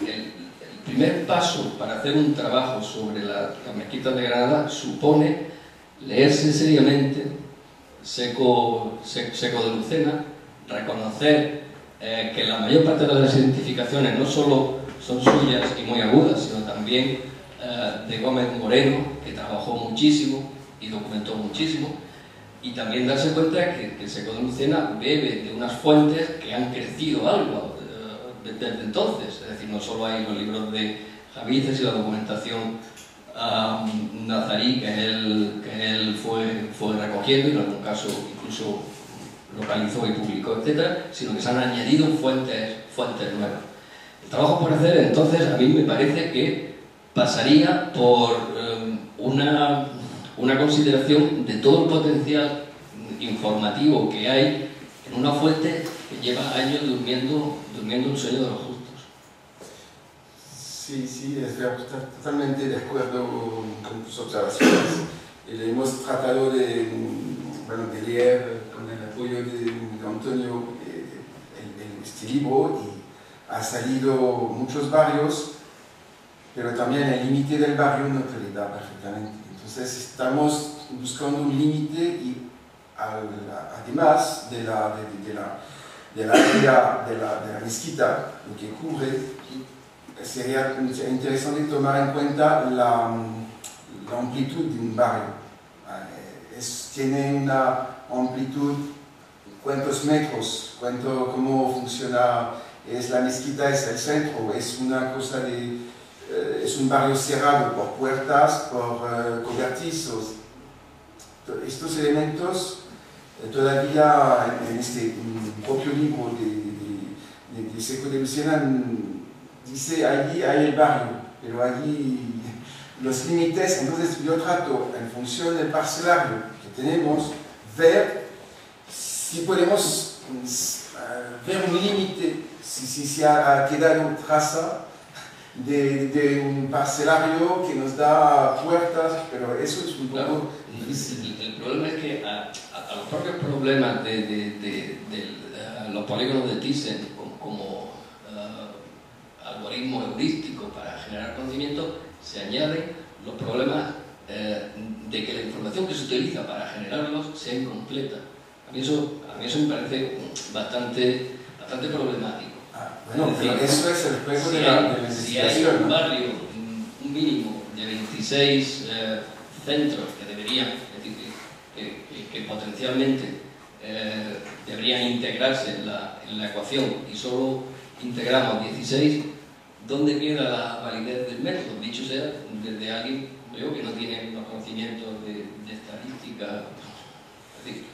el primer paso para hacer un trabajo sobre las mezquitas de Granada supone leerse seriamente Seco de Lucena, reconocer que la mayor parte de las identificaciones no solo son suyas y muy agudas, sino también de Gómez Moreno, que trabajó muchísimo y documentó muchísimo, y también darse cuenta que Seco de Lucena bebe de unas fuentes que han crecido algo desde entonces. Es decir, no solo hay los libros de Javices y la documentación nazarí que él fue recogiendo y en algún caso incluso localizó y publicó, etc., sino que se han añadido fuentes nuevas. El trabajo por hacer, entonces, a mí me parece que pasaría por una consideración de todo el potencial informativo que hay en una fuente que lleva años durmiendo un sueño de los justos. Sí, estoy totalmente de acuerdo con tus observaciones. Hemos tratado de leer con el apoyo de Antonio este libro, y ha salido muchos barrios, pero también el límite del barrio no te le da perfectamente. Entonces estamos buscando un límite, y además de la área de la mezquita, lo que cubre, sería interesante tomar en cuenta la amplitud de un barrio. Tiene una amplitud, cuántos metros, cómo funciona, es la mezquita, es el centro, es una cosa es un barrio cerrado por puertas, por cobertizos. Estos elementos todavía en este propio libro de Seco de Lucena dice allí hay el barrio, pero allí los límites. Entonces yo trato, en función del parcelario que tenemos, ver si podemos ver un límite, si ha quedado traza de un parcelario que nos da puertas, pero eso es un poco difícil. El problema es que a los propios problemas de los polígonos de Thyssen como algoritmo heurístico para generar conocimiento, se añaden los problemas de que la información que se utiliza para generarlos sea incompleta. A mí eso me parece bastante problemático. Bueno, es decir, pero eso es el juego de la investigación. Si hay un barrio, un mínimo de 26 centros que deberían, es decir, que potencialmente deberían integrarse en la ecuación y solo integramos 16, ¿dónde queda la validez del método? Dicho sea desde alguien que no tiene los conocimientos de estadística. Es decir,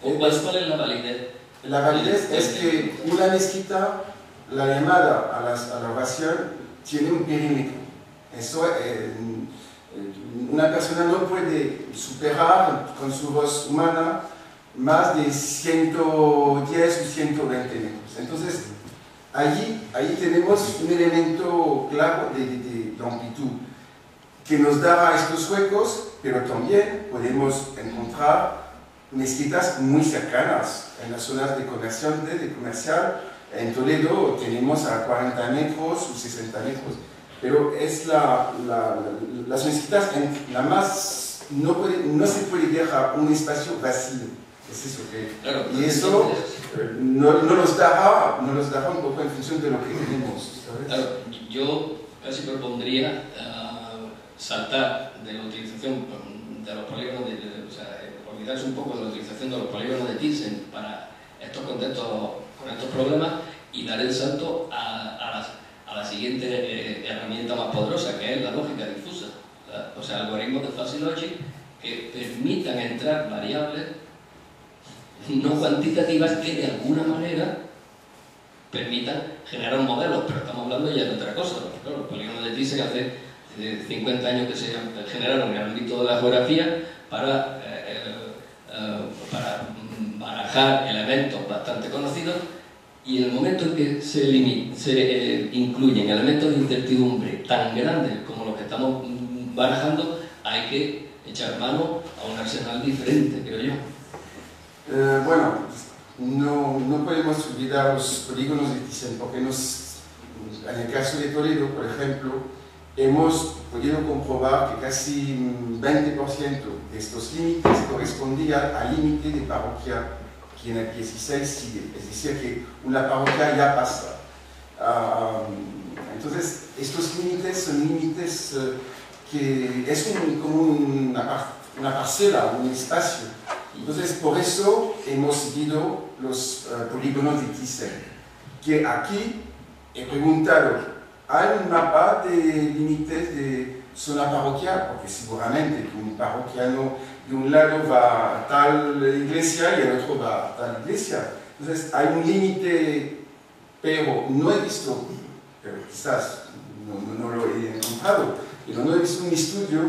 ¿cuál es la validez? La validez es que una mezquita, la llamada a la oración, tiene un perímetro. Eso, una persona no puede superar con su voz humana más de 110 o 120 metros. Entonces, allí tenemos un elemento claro de amplitud que nos dará estos huecos, pero también podemos encontrar mezquitas muy cercanas en las zonas de comercial. En Toledo tenemos a 40 metros o 60 metros, pero es las mezquitas, no se puede dejar un espacio vacío. Es eso que, claro, y eso no los dará un poco en función de lo que tenemos, ¿sabes? Claro, yo casi propondría saltar de la utilización de los polígonos, olvidarse un poco de la utilización de los polígonos de Thyssen para estos contextos con estos problemas y dar el salto a la siguiente herramienta más poderosa, que es la lógica difusa. O sea, algoritmos de fuzzy logic que permitan entrar variables no cuantitativas que de alguna manera permitan generar modelos, pero estamos hablando ya de otra cosa. Claro, los polígonos de Thyssen hace 50 años que se generaron en el ámbito de la geografía para barajar elementos bastante conocidos, y en el momento en que se incluyen elementos de incertidumbre tan grandes como los que estamos barajando, hay que echar mano a un arsenal diferente, creo yo. Bueno, no podemos olvidar los polígonos de Thyssen, porque en el caso de Toledo, por ejemplo, hemos podido comprobar que casi 20% de estos límites correspondían al límite de parroquia que en el 16 sigue, es decir, que una parroquia ya pasa. Entonces, estos límites son límites que es como una parcela, un espacio. Entonces, por eso hemos seguido los polígonos de Thyssen, que aquí he preguntado, ¿hay un mapa de límites de zona parroquial? Porque seguramente un parroquiano de un lado va a tal iglesia y el otro va a tal iglesia. Entonces hay un límite, pero no he visto, pero quizás no lo he encontrado, pero no he visto un estudio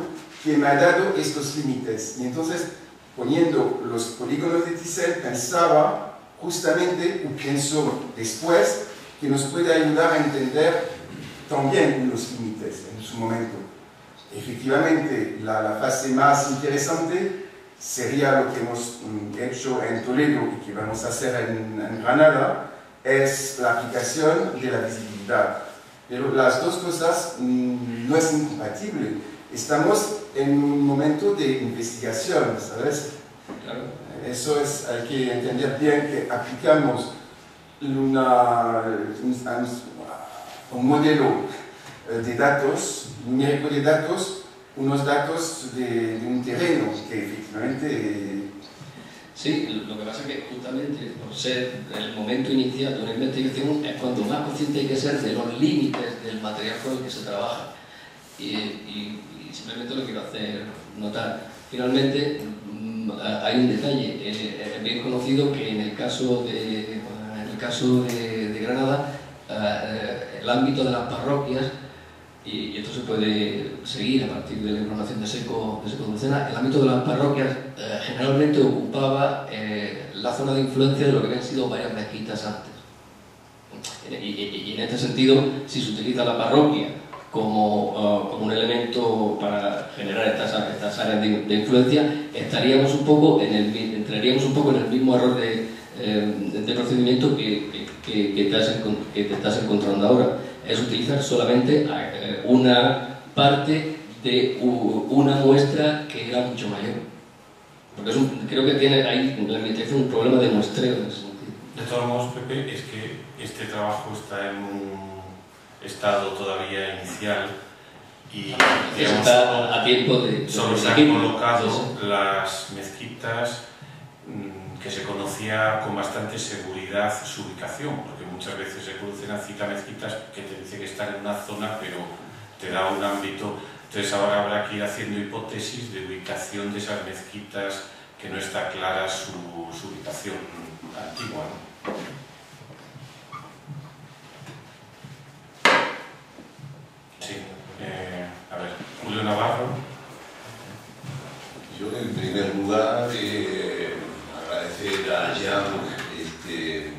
que me ha dado estos límites. Y entonces, poniendo los polígonos de Thyssen, pensaba justamente, o pienso después, que nos puede ayudar a entender también los límites en su momento. Efectivamente, la fase más interesante sería lo que hemos hecho en Toledo y que vamos a hacer en Granada, es la aplicación de la visibilidad. Pero las dos cosas no es incompatible. Estamos en un momento de investigación, ¿sabes? Claro. Eso es, hay que entender bien que aplicamos un modelo de datos, numérico de datos, unos datos de un terreno que efectivamente... Sí, lo que pasa es que justamente por ser el momento inicial de una investigación es cuando más consciente hay que ser de los límites del material con el que se trabaja. Y simplemente lo quiero hacer notar. Finalmente, hay un detalle. Es bien conocido que en el caso de Granada, el ámbito de las parroquias y esto se puede seguir a partir de la información de Seco de Lucena, el ámbito de las parroquias generalmente ocupaba la zona de influencia de lo que habían sido varias mezquitas antes. Y en este sentido, si se utiliza la parroquia como un elemento para generar estas áreas de influencia, entraríamos un poco en el mismo error de procedimiento que te estás encontrando ahora. Es utilizar solamente una parte de una muestra que era mucho mayor. Porque creo que tiene ahí la investigación un problema de muestreo en ese sentido. De todos modos, Pepe, es que este trabajo está en un estado todavía inicial y digamos, está a tiempo de solo se han colocado las mezquitas que se conocía con bastante seguridad su ubicación, porque muchas veces se producen cita mezquitas que te dice que están en una zona, pero te da un ámbito. Entonces ahora habrá que ir haciendo hipótesis de ubicación de esas mezquitas que no está clara su ubicación antigua, ¿no? Sí, a ver, Julio Navarro. Yo en primer lugar agradecer a Jan este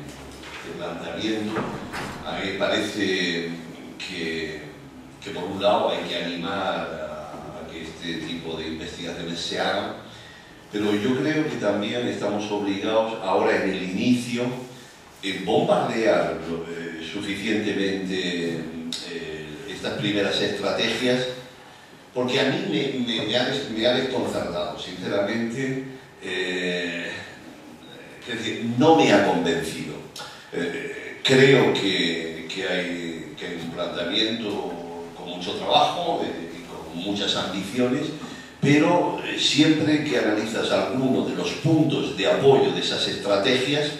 planteamiento. A mí me parece que por un lado hay que animar a que este tipo de investigaciones se hagan, pero yo creo que también estamos obligados ahora en el inicio bombardear suficientemente estas primeras estrategias, porque a mí me ha desconcertado, sinceramente. Es decir, no me ha convencido. Creo que hay un planteamiento con mucho trabajo y con muchas ambiciones, pero siempre que analizas alguno de los puntos de apoyo de esas estrategias,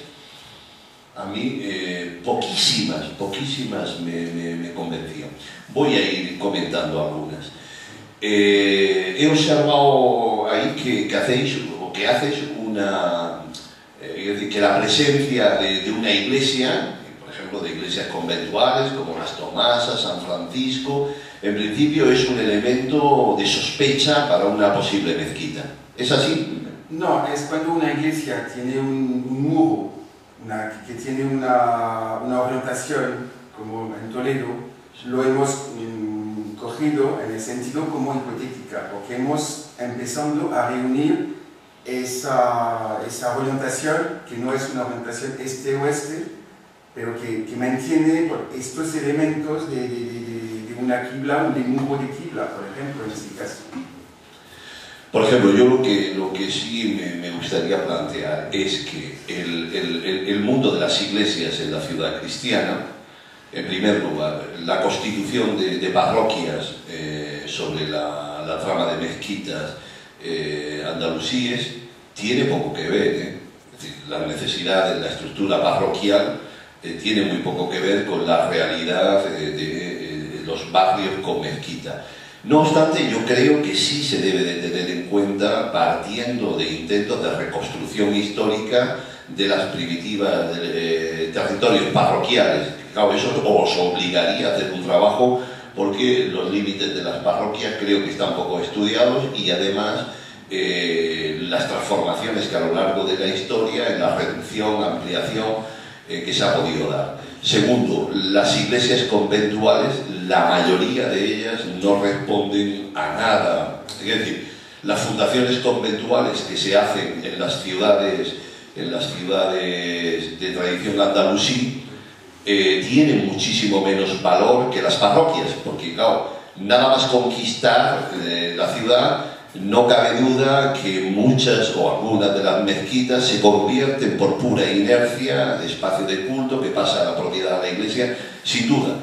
a mí poquísimas me convencían. Voy a ir comentando algunas. He observado ahí que haces una... es decir, que la presencia de una iglesia, por ejemplo de iglesias conventuales como las Tomasas, San Francisco, en principio es un elemento de sospecha para una posible mezquita. ¿Es así? No, es cuando una iglesia tiene un muro, que tiene una orientación, como en Toledo, lo hemos cogido en el sentido como hipotética, porque hemos empezado a reunir esa orientación, que no es una orientación este-oeste, pero que mantiene estos elementos de una quibla o de muro de quibla, por ejemplo, en este caso. Por ejemplo, yo lo que sí me gustaría plantear es que el mundo de las iglesias en la ciudad cristiana, en primer lugar, la constitución de parroquias sobre la trama de mezquitas andalusíes, tiene poco que ver. Es decir, la necesidad de la estructura parroquial tiene muy poco que ver con la realidad de los barrios con mezquita. No obstante, yo creo que sí se debe de tener en cuenta, partiendo de intentos de reconstrucción histórica de las primitivas territorios parroquiales. Claro, eso os obligaría a hacer un trabajo, porque los límites de las parroquias creo que están poco estudiados, y además las transformaciones que a lo largo de la historia, en la reducción, ampliación que se ha podido dar. Segundo, las iglesias conventuales, la mayoría de ellas no responden a nada. Es decir, las fundaciones conventuales que se hacen en las ciudades de tradición andalusí tienen muchísimo menos valor que las parroquias, porque claro, nada más conquistar la ciudad, no cabe duda que muchas o algunas de las mezquitas se convierten por pura inercia de espacio de culto que pasa a la propiedad de la iglesia. Sin duda,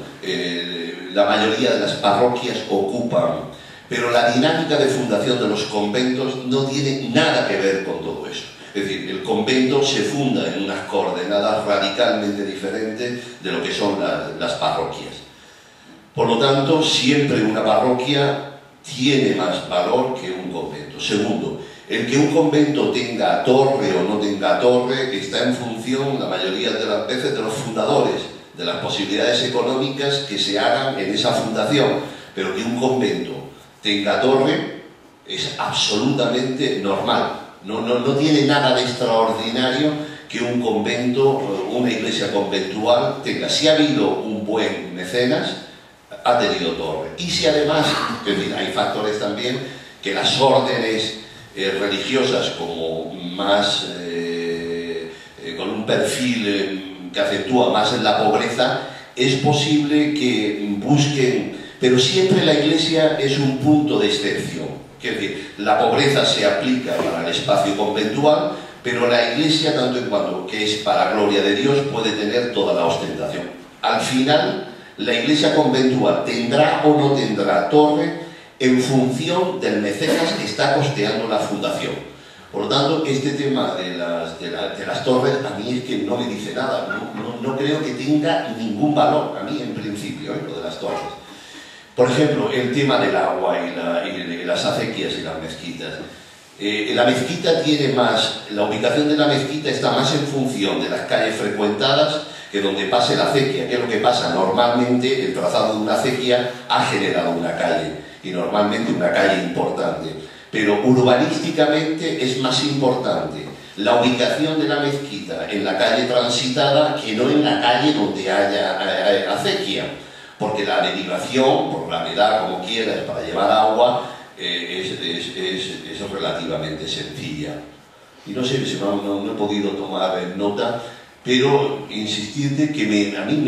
la mayoría de las parroquias ocupan, pero la dinámica de fundación de los conventos no tiene nada que ver con todo eso. Es decir, el convento se funda en unas coordenadas radicalmente diferentes de lo que son las parroquias. Por lo tanto, siempre una parroquia tiene más valor que un convento. Segundo, el que un convento tenga torre o no tenga torre está en función, la mayoría de las veces, de los fundadores, de las posibilidades económicas que se hagan en esa fundación. pero que un convento tenga torre es absolutamente normal. No tiene nada de extraordinario que un convento, una iglesia conventual tenga. Si ha habido un buen mecenas, ha tenido torre. Y si además, es decir, hay factores también que las órdenes religiosas como más con un perfil que acentúa más en la pobreza, es posible que busquen, pero siempre la iglesia es un punto de excepción. Es decir, la pobreza se aplica para el espacio conventual, pero la iglesia, tanto en cuanto que es para gloria de Dios, puede tener toda la ostentación. Al final, la iglesia conventual tendrá o no tendrá torre en función del mecenas que está costeando la fundación. Por lo tanto, este tema de las torres a mí es que no me dice nada, no creo que tenga ningún valor, a mí en principio, lo de las torres. Por ejemplo, el tema del agua y las acequias y las mezquitas. La mezquita tiene más, la ubicación de la mezquita está más en función de las calles frecuentadas que donde pase la acequia. ¿Qué es lo que pasa? Normalmente el trazado de una acequia ha generado una calle, y normalmente una calle importante. Pero urbanísticamente es más importante la ubicación de la mezquita en la calle transitada que no en la calle donde haya acequia, porque la derivación, por gravedad, como quieras, para llevar agua, es relativamente sencilla. Y no sé si no he podido tomar nota, pero insistirte que a mí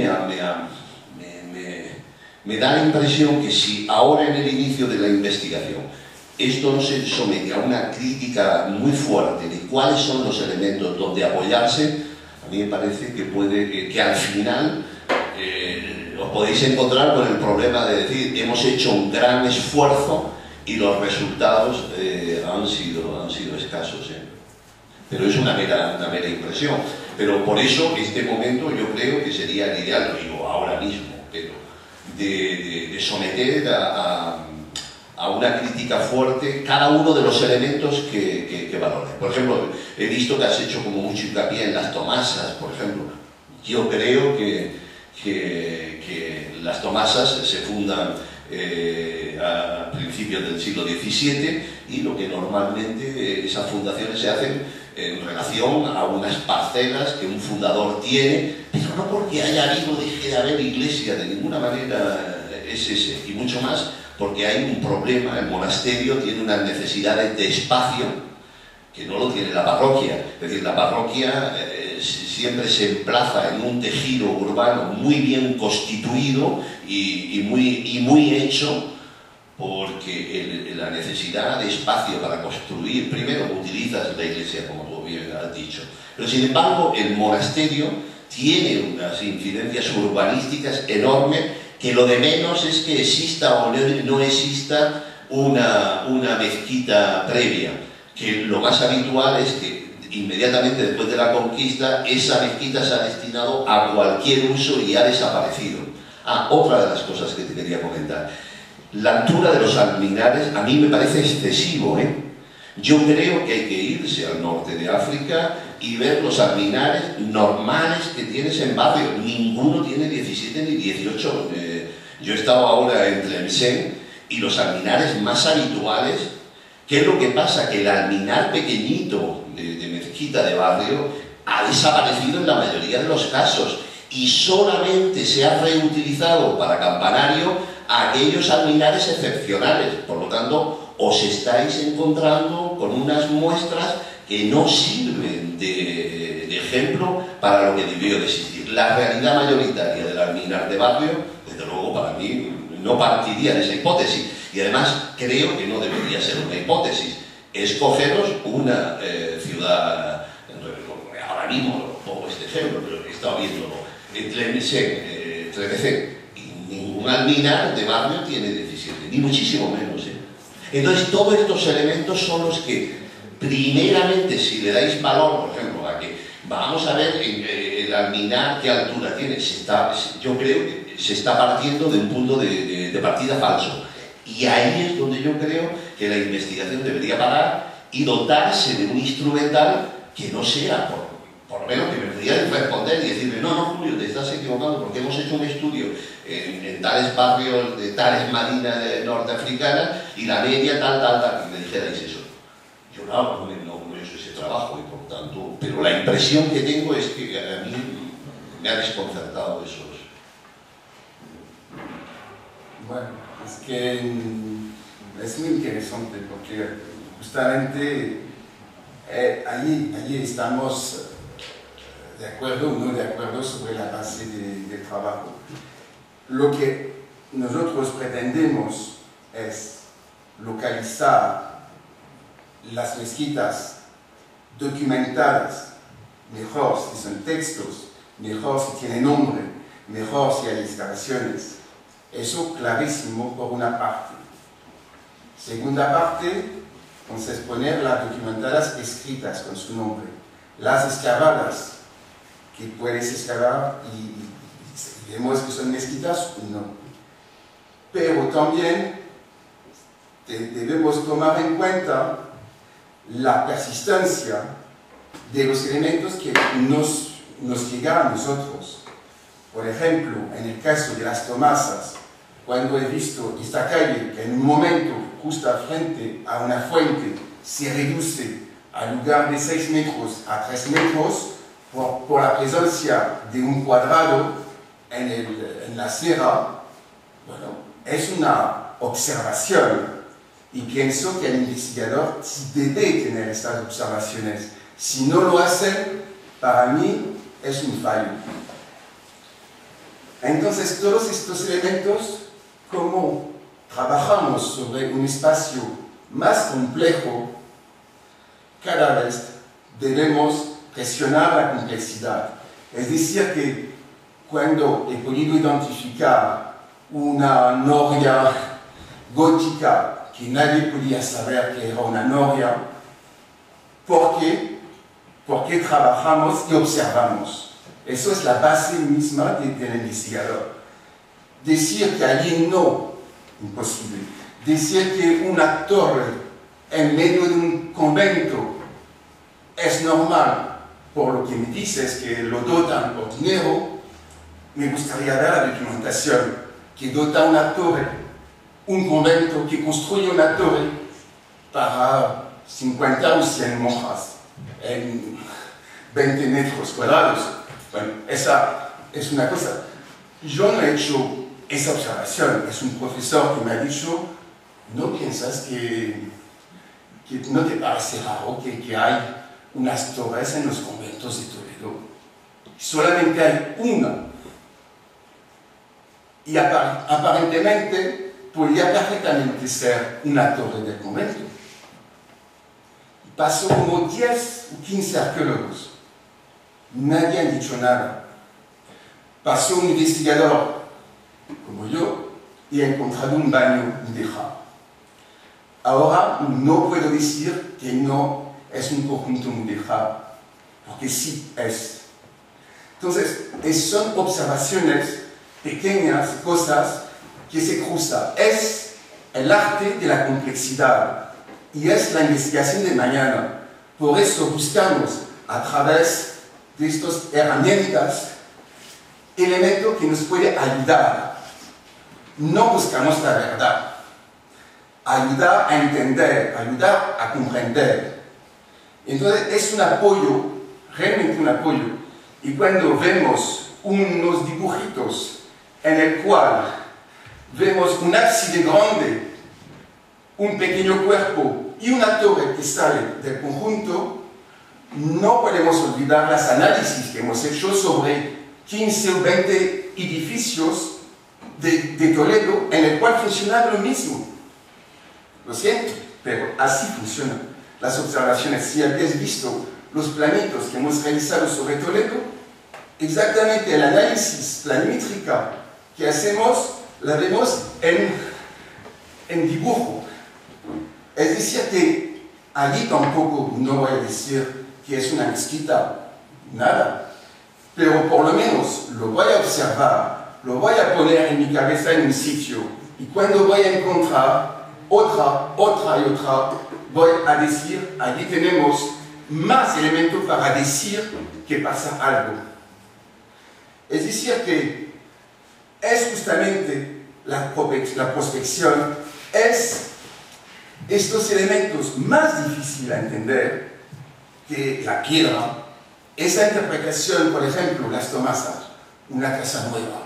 me da la impresión que si ahora en el inicio de la investigación esto no se somete a una crítica muy fuerte de cuáles son los elementos donde apoyarse, a mí me parece que al final os podéis encontrar con el problema de decir hemos hecho un gran esfuerzo y los resultados han sido escasos. Pero es una mera impresión. Pero por eso este momento yo creo que sería el ideal, lo digo ahora mismo, pero de someter a una crítica fuerte cada uno de los elementos que valore. Por ejemplo, he visto que has hecho como mucho hincapié en las tomasas, por ejemplo. Yo creo que las tomasas se fundan a principios del siglo XVII y lo que normalmente esas fundaciones se hacen en relación a unas parcelas que un fundador tiene, pero no porque haya habido o deje de haber iglesia, de ninguna manera es ese, y mucho más porque hay un problema. El monasterio tiene unas necesidades de espacio que no lo tiene la parroquia. Es decir, la parroquia siempre se emplaza en un tejido urbano muy bien constituido y muy hecho, porque la necesidad de espacio para construir, primero utilizas la iglesia, como tú bien has dicho, pero sin embargo el monasterio tiene unas incidencias urbanísticas enormes, que lo de menos es que exista o no exista una mezquita previa, que lo más habitual es que inmediatamente después de la conquista esa mezquita se ha destinado a cualquier uso y ha desaparecido. Otra de las cosas que te quería comentar, la altura de los alminares a mí me parece excesivo, Yo creo que hay que irse al norte de África y ver los alminares normales que tienes en barrio. Ninguno tiene 17 ni 18. Yo he estado ahora en Tlemcen y los alminares más habituales, ¿qué es lo que pasa? Que el alminar pequeñito de mezquita de barrio ha desaparecido en la mayoría de los casos y solamente se ha reutilizado para campanario a aquellos alminares excepcionales. Por lo tanto, os estáis encontrando con unas muestras que no sirven de ejemplo para lo que debió de existir. La realidad mayoritaria del alminar de barrio, desde luego para mí, no partiría de esa hipótesis. Y además creo que no debería ser una hipótesis. Escogeros una ciudad, ahora mismo pongo este ejemplo, pero he estado viéndolo, Tlemcen, y ningún alminar de barrio tiene 17, ni muchísimo menos. Entonces todos estos elementos son los que primeramente, si le dais valor, por ejemplo, a que vamos a ver el alminar qué altura tiene, yo creo que se está partiendo de un punto de partida falso. Y ahí es donde yo creo que la investigación debería parar y dotarse de un instrumental que no sea por lo menos debería responder y decirme, no, no, Julio, te estás equivocado porque hemos hecho un estudio en tales barrios de tales marinas norteafricanas y la media tal, y me dijerais eso. Yo no he hecho ese trabajo y por tanto, pero la impresión que tengo es que a mí me ha desconcertado esos. Bueno, es que es muy interesante porque justamente allí estamos de acuerdo o no de acuerdo sobre la base del trabajo. Lo que nosotros pretendemos es localizar las mezquitas documentadas, mejor si son textos, mejor si tienen nombre, mejor si hay excavaciones. Eso clarísimo por una parte. Segunda parte, entonces poner las documentadas escritas con su nombre. Las excavadas, que puedes excavar y vemos que son mezquitas, no. Pero también debemos tomar en cuenta la persistencia de los elementos que nos llegan a nosotros. Por ejemplo, en el caso de las Tomasas, cuando he visto esta calle que en un momento, justo frente a una fuente, se reduce al lugar de 6 metros a 3 metros por la presencia de un cuadrado en la sierra, bueno, es una observación y pienso que el investigador debe tener estas observaciones. Si no lo hace, para mí es un fallo. Entonces, todos estos elementos, como trabajamos sobre un espacio más complejo, cada vez debemos presionar la complejidad. Es decir, que cuando he podido identificar una noria gótica que nadie podía saber que era una noria, ¿por qué? Porque trabajamos y observamos. Eso es la base misma del investigador. Decir que allí no, imposible. Decir que una torre en medio de un convento es normal, por lo que me dices que lo dotan por dinero, me gustaría ver la documentación que dota una torre, un convento que construye una torre para 50 o 100 monjas en 20 metros cuadrados. Bueno, esa es una cosa. Yo no he hecho esa observación, es un profesor que me ha dicho, ¿no piensas que no te parece raro que hay unas torres en los conventos de Toledo? Solamente hay una. Y aparentemente podría perfectamente ser una torre del convento. Pasó como 10 o 15 arqueólogos. Nadie ha dicho nada. Pasó un investigador como yo y ha encontrado un baño mudéjar. Ahora no puedo decir que no es un conjunto mudéjar, porque sí es. Entonces, son observaciones pequeñas, cosas que se cruzan. Es el arte de la complejidad y es la investigación de mañana. Por eso buscamos a través de estas herramientas elementos que nos pueden ayudar. No buscamos la verdad. Ayudar a entender, ayudar a comprender. Entonces es un apoyo, realmente un apoyo. Y cuando vemos unos dibujitos en el cual vemos un ábside grande, un pequeño cuerpo y una torre que sale del conjunto, no podemos olvidar los análisis que hemos hecho sobre 15 o 20 edificios de Toledo en el cual funcionaba lo mismo. Lo siento, pero así funcionan las observaciones. Si habéis visto los planitos que hemos realizado sobre Toledo, exactamente el análisis planimétrica que hacemos la vemos en dibujo. Es decir, que allí tampoco no voy a decir que es una mezquita, nada. Pero por lo menos lo voy a observar, lo voy a poner en mi cabeza en un sitio. Y cuando voy a encontrar otra y otra, voy a decir, allí tenemos más elementos para decir que pasa algo. Es decir, que es justamente la prospección, es estos elementos más difíciles a entender que la piedra, esa interpretación, por ejemplo, las Tomasas, una casa nueva.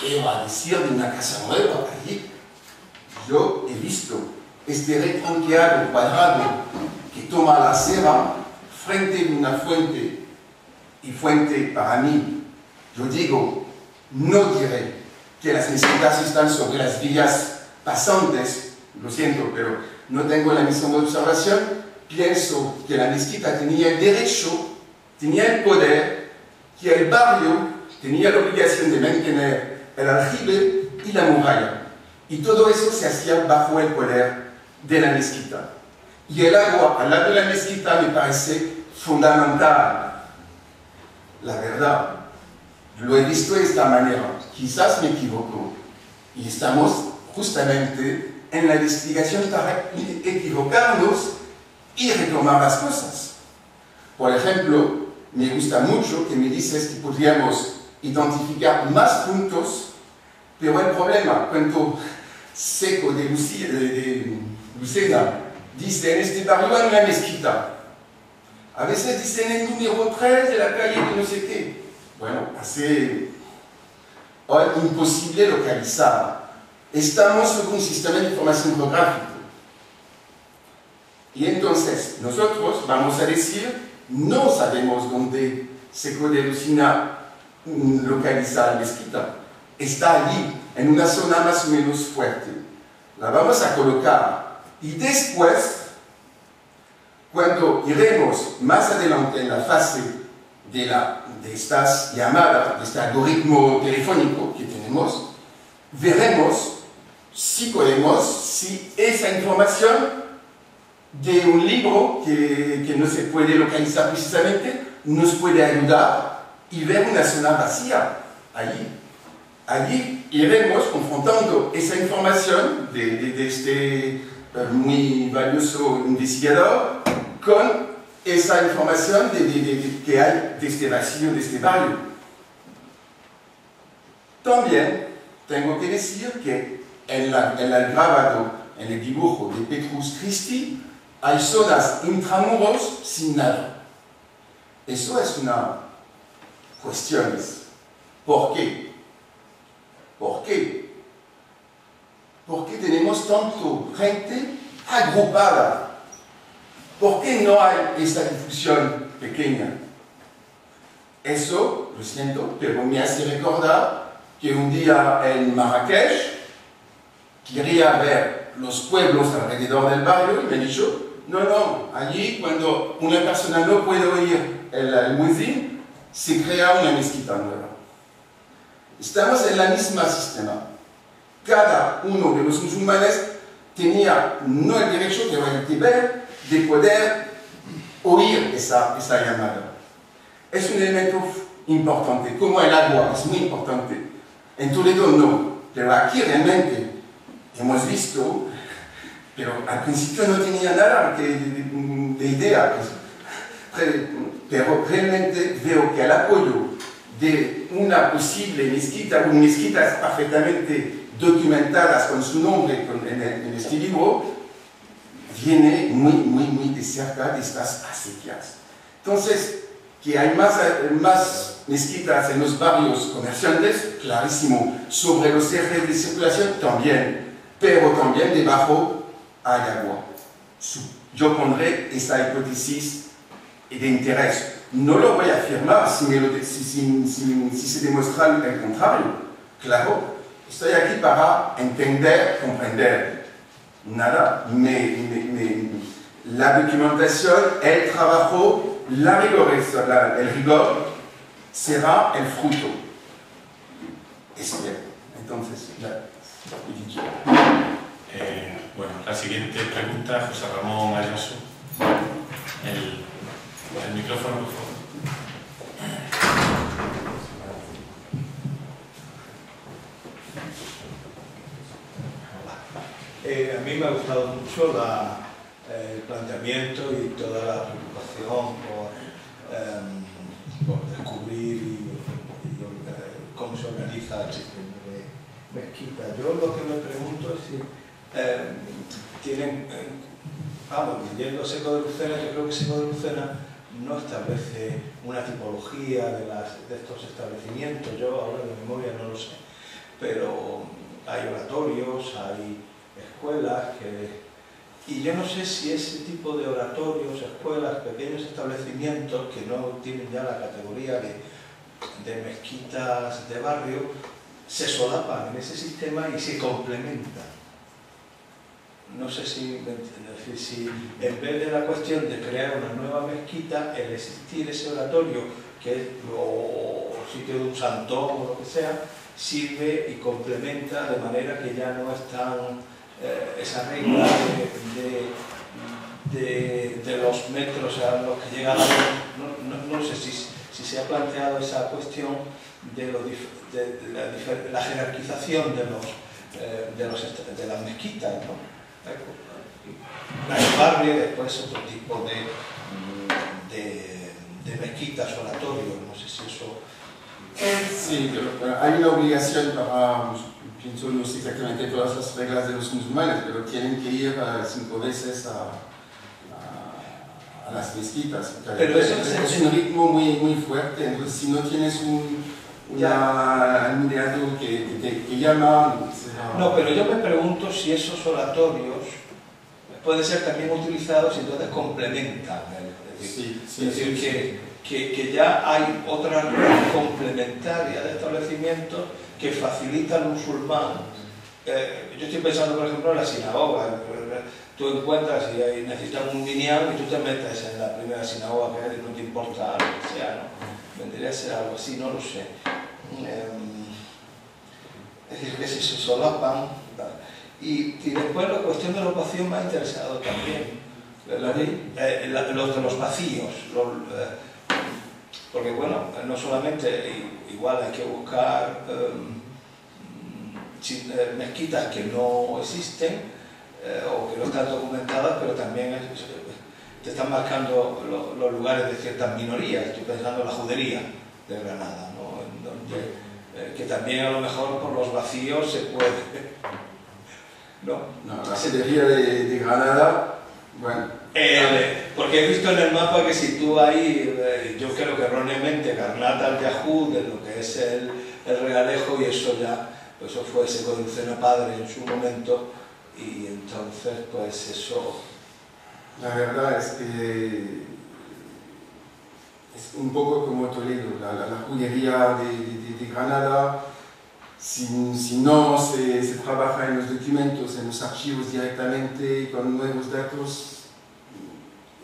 ¿Qué va a decir de una casa nueva allí? Yo he visto este retronqueado cuadrado que toma la acera frente a una fuente, y fuente para mí, yo digo, no diré que las mezquitas están sobre las vías pasantes, lo siento, pero no tengo la misma observación. Pienso que la mezquita tenía el derecho, tenía el poder, que el barrio tenía la obligación de mantener el aljibe y la muralla. Y todo eso se hacía bajo el poder de la mezquita. Y el agua al lado de la mezquita me parece fundamental. La verdad, lo he visto de esta manera. Quizás me equivoco. Y estamos justamente en la investigación para equivocarnos y retomar las cosas. Por ejemplo, me gusta mucho que me dices que podríamos identificar más puntos, pero el problema, cuando Seco de Lucena dice en este barrio hay una mezquita, a veces dicen el número 3 de la calle de no sé qué. Bueno, hace hoy imposible localizar. Estamos sobre un sistema de información geográfico. Y entonces nosotros vamos a decir, no sabemos dónde Seco de Lucena localiza la mezquita. Está allí, en una zona más o menos fuerte. La vamos a colocar. Y después, cuando iremos más adelante en la fase de estas llamadas, de este algoritmo telefónico que tenemos, veremos si podemos, si esa información de un libro que no se puede localizar precisamente, nos puede ayudar y ver una zona vacía allí. Allí iremos confrontando esa información de este muy valioso investigador con esa información que hay de este vacío, de este barrio. También tengo que decir que en el grabado, en el dibujo de Petrus Christi, hay zonas intramuros sin nada. Eso es una cuestión. ¿Por qué? ¿Por qué? ¿Por qué tenemos tanto gente agrupada? ¿Por qué no hay esta difusión pequeña? Eso, lo siento, pero me hace recordar que un día en Marrakech quería ver los pueblos alrededor del barrio y me ha dicho, no, allí cuando una persona no puede oír el muezzin, se crea una mezquita nueva. Estamos en el mismo sistema. Cada uno de los musulmanes tenía no el derecho, pero el deber de poder oír esa llamada. Es un elemento importante, como el agua, es muy importante. En Toledo no, pero aquí realmente hemos visto, pero al principio no tenía nada de idea, pero realmente veo que el apoyo de una posible mezquita, mezquitas perfectamente documentadas con su nombre en este libro, viene muy de cerca de estas acequias. Entonces, que hay más mezquitas en los barrios comerciantes, clarísimo, sobre los ejes de circulación también, pero también debajo hay agua. Yo pondré esta hipótesis de interés. No lo voy a afirmar si se demuestra el contrario. Claro, estoy aquí para entender, comprender. Nada, la documentación, el trabajo, el rigor será el fruto. Espero. Entonces, bueno, la siguiente pregunta, José Ramón Ayaso. El micrófono, por favor. A mí me ha gustado mucho el planteamiento y toda la preocupación investigación, por descubrir cómo se organiza el sistema de mezquita. Yo lo que me pregunto es si tienen, vamos, leyendo Seco de Lucena, yo creo que Seco de Lucena no establece una tipología de estos establecimientos, yo ahora de memoria no lo sé, pero hay oratorios, hay escuelas y yo no sé si ese tipo de oratorios, escuelas, pequeños establecimientos que no tienen ya la categoría de mezquitas de barrio, se solapan en ese sistema y se complementan. No sé si en vez de la cuestión de crear una nueva mezquita, el existir ese oratorio, que es o sitio de un santón o lo que sea, sirve y complementa de manera que ya no están esa regla de los metros a los que llega la luz. No sé si se ha planteado esa cuestión de la jerarquización de las mezquitas, ¿no? El barrio, después otro tipo de mezquitas, oratorios, no sé si eso... Sí, hay una obligación para, pienso, no sé exactamente todas las reglas de los musulmanes, pero tienen que ir 5 veces a las mezquitas. Pero eso es un ritmo muy fuerte, entonces si no tienes un alumnado que llama... No, pero yo me pregunto si esos oratorios pueden ser también utilizados y entonces complementan. Es decir, que ya hay otra red complementaria de establecimientos que facilita al musulmán. Yo estoy pensando, por ejemplo, en la sinagoga. Tú encuentras y necesitas un minyan y tú te metes en la primera sinagoga que no te importa lo que sea, ¿no? Vendría a ser algo así, no lo sé. Es decir, que si se solapan. Y después la cuestión de la ocupación me ha interesado también. Los de los vacíos. Porque, bueno, no solamente igual hay que buscar mezquitas que no existen o que no están documentadas, pero también te están marcando los lugares de ciertas minorías. Estoy pensando en la judería de Granada, ¿no? En donde, que también a lo mejor por los vacíos se puede... No, la judería de Granada, bueno... porque he visto en el mapa que sitúa ahí, yo creo que erróneamente, Garnat al-Yahud, de lo que es el Realejo, y eso ya, pues eso fue Seco de Lucena padre en su momento, y entonces pues eso... La verdad es que es un poco como Toledo, la judería de Granada. Si no se trabaja en los documentos, en los archivos directamente, con nuevos datos,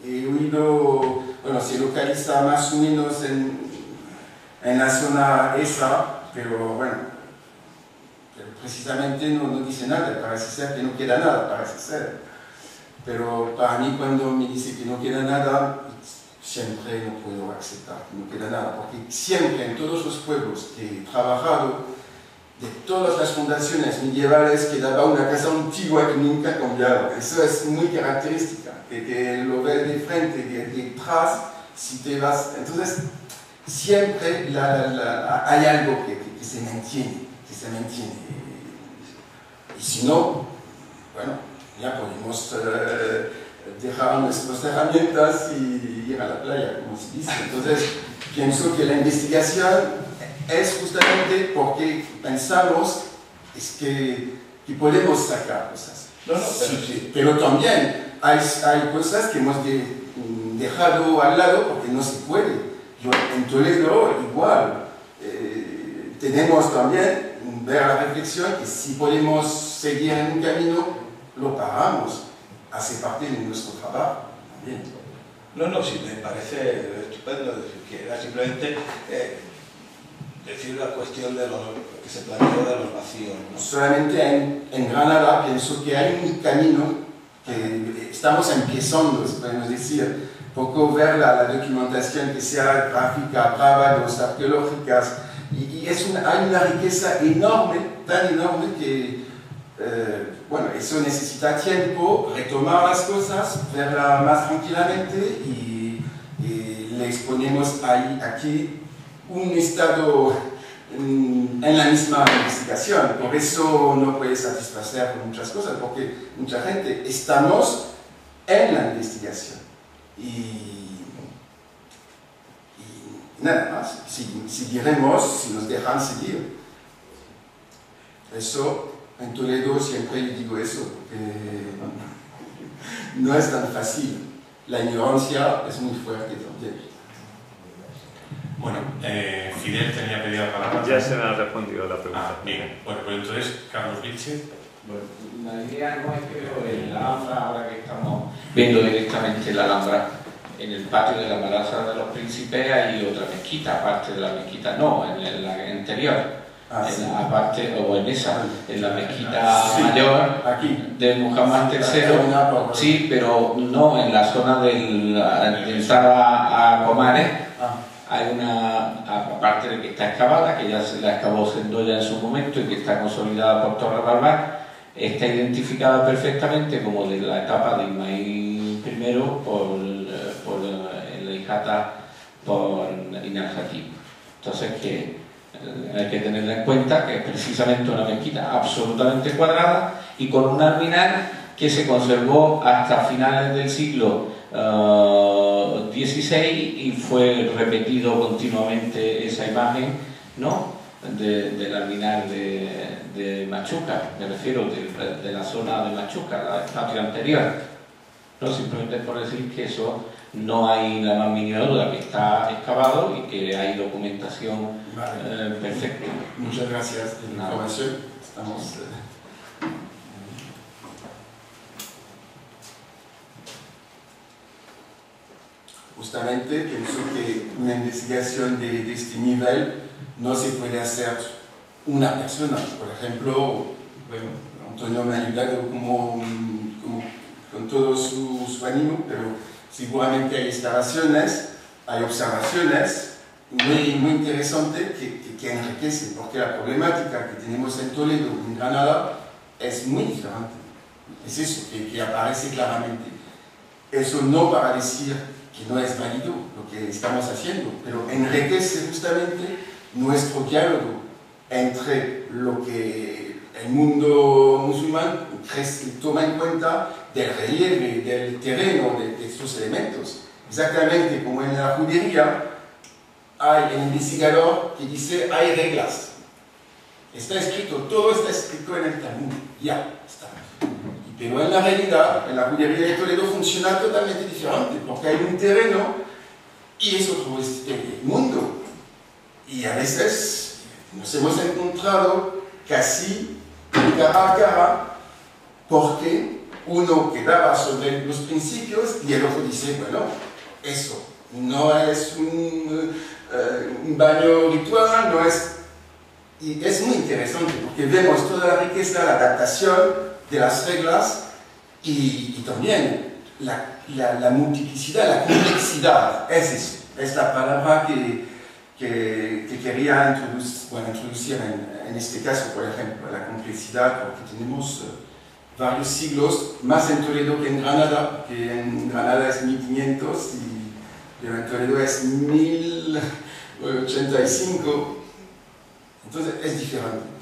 he oído, bueno, se localiza más o menos en la zona esa, pero bueno, precisamente no dice nada, parece ser que no queda nada, parece ser. Pero para mí cuando me dice que no queda nada, siempre no puedo aceptar que no queda nada, porque siempre en todos los pueblos que he trabajado, de todas las fundaciones medievales, quedaba una casa antigua que nunca ha cambiado. Eso es muy característica, que lo ves de frente, detrás, si te vas... Entonces, siempre hay algo que se mantiene, Y si no, bueno, ya podemos dejar nuestras herramientas y ir a la playa, como se dice. Entonces, pienso que la investigación es justamente porque pensamos que podemos sacar cosas. Pero también hay cosas que hemos dejado al lado porque no se puede. Yo en Toledo igual tenemos también ver la reflexión que si podemos seguir en un camino, lo paramos. Hace parte de nuestro trabajo también. No, sí, me parece estupendo decir que era simplemente decir la cuestión de que se planteó de los vacíos, ¿no? Solamente en Granada pienso que hay un camino que estamos empezando, podemos decir, poco ver la documentación que sea gráfica, grábados, arqueológicas, y hay una riqueza enorme, tan enorme que, bueno, eso necesita tiempo, retomar las cosas, verla más tranquilamente y le exponemos aquí un estado en la misma investigación. Por eso no puede satisfacer muchas cosas, porque mucha gente estamos en la investigación. Y nada más, seguiremos si nos dejan seguir. Eso, en Toledo siempre digo eso, porque no es tan fácil. La ignorancia es muy fuerte también. Bueno, Fidel tenía pedida palabra. Ya se me ha respondido la pregunta. Bien. Bueno, pues entonces, Carlos Vilche. Bueno, la idea no es que en la Alhambra, ahora que estamos viendo directamente la Alhambra, en el patio de la Plaza de los Príncipes hay otra mezquita, aparte de la mezquita, no, en la anterior. Sí. Aparte, o en esa, en la mezquita mayor aquí. de Muhammad III, sí, pero no en la zona de entrar a Comares. Hay una, aparte de que está excavada, que ya se la excavó Sendoya en su momento y que está consolidada por Torre Barbar, está identificada perfectamente como de la etapa de Ismail I por la hijata por Inal-Hatib. Entonces, que hay que tenerla en cuenta que es precisamente una mezquita absolutamente cuadrada y con un alminar que se conservó hasta finales del siglo XVI y fue repetido continuamente esa imagen, ¿no?, del alminar de Machuca, me refiero de la zona de Machuca, el patio anterior. No, simplemente por decir que eso no hay la más mínima duda, que está excavado y que hay documentación perfecta. Muchas gracias por la información. Estamos... Justamente pienso que una investigación de este nivel no se puede hacer una persona. Por ejemplo, bueno, Antonio me ha ayudado con todo su ánimo, pero seguramente hay excavaciones, hay observaciones muy interesantes que enriquecen, porque la problemática que tenemos en Toledo y en Granada es muy diferente. Es eso que aparece claramente. Eso no para decir que no es válido lo que estamos haciendo, pero enriquece justamente nuestro diálogo entre lo que el mundo musulmán toma en cuenta del relieve, del terreno, de estos elementos. Exactamente como en la judería hay el investigador que dice hay reglas. Está escrito, todo está escrito en el Talmud, ya está. Pero en la realidad, en la judería de Toledo funciona totalmente diferente, porque hay un terreno y es otro mundo. Y a veces nos hemos encontrado casi cara a cara, porque uno quedaba sobre los principios y el otro dice, bueno, eso no es un baño ritual, no es... Y es muy interesante, porque vemos toda la riqueza, la adaptación de las reglas y también la multiplicidad, la complejidad. Es eso, es la palabra que quería introducir en este caso, por ejemplo, la complejidad, porque tenemos varios siglos, más en Toledo que en Granada, que en Granada es 1500 pero en Toledo es 1085, entonces es diferente.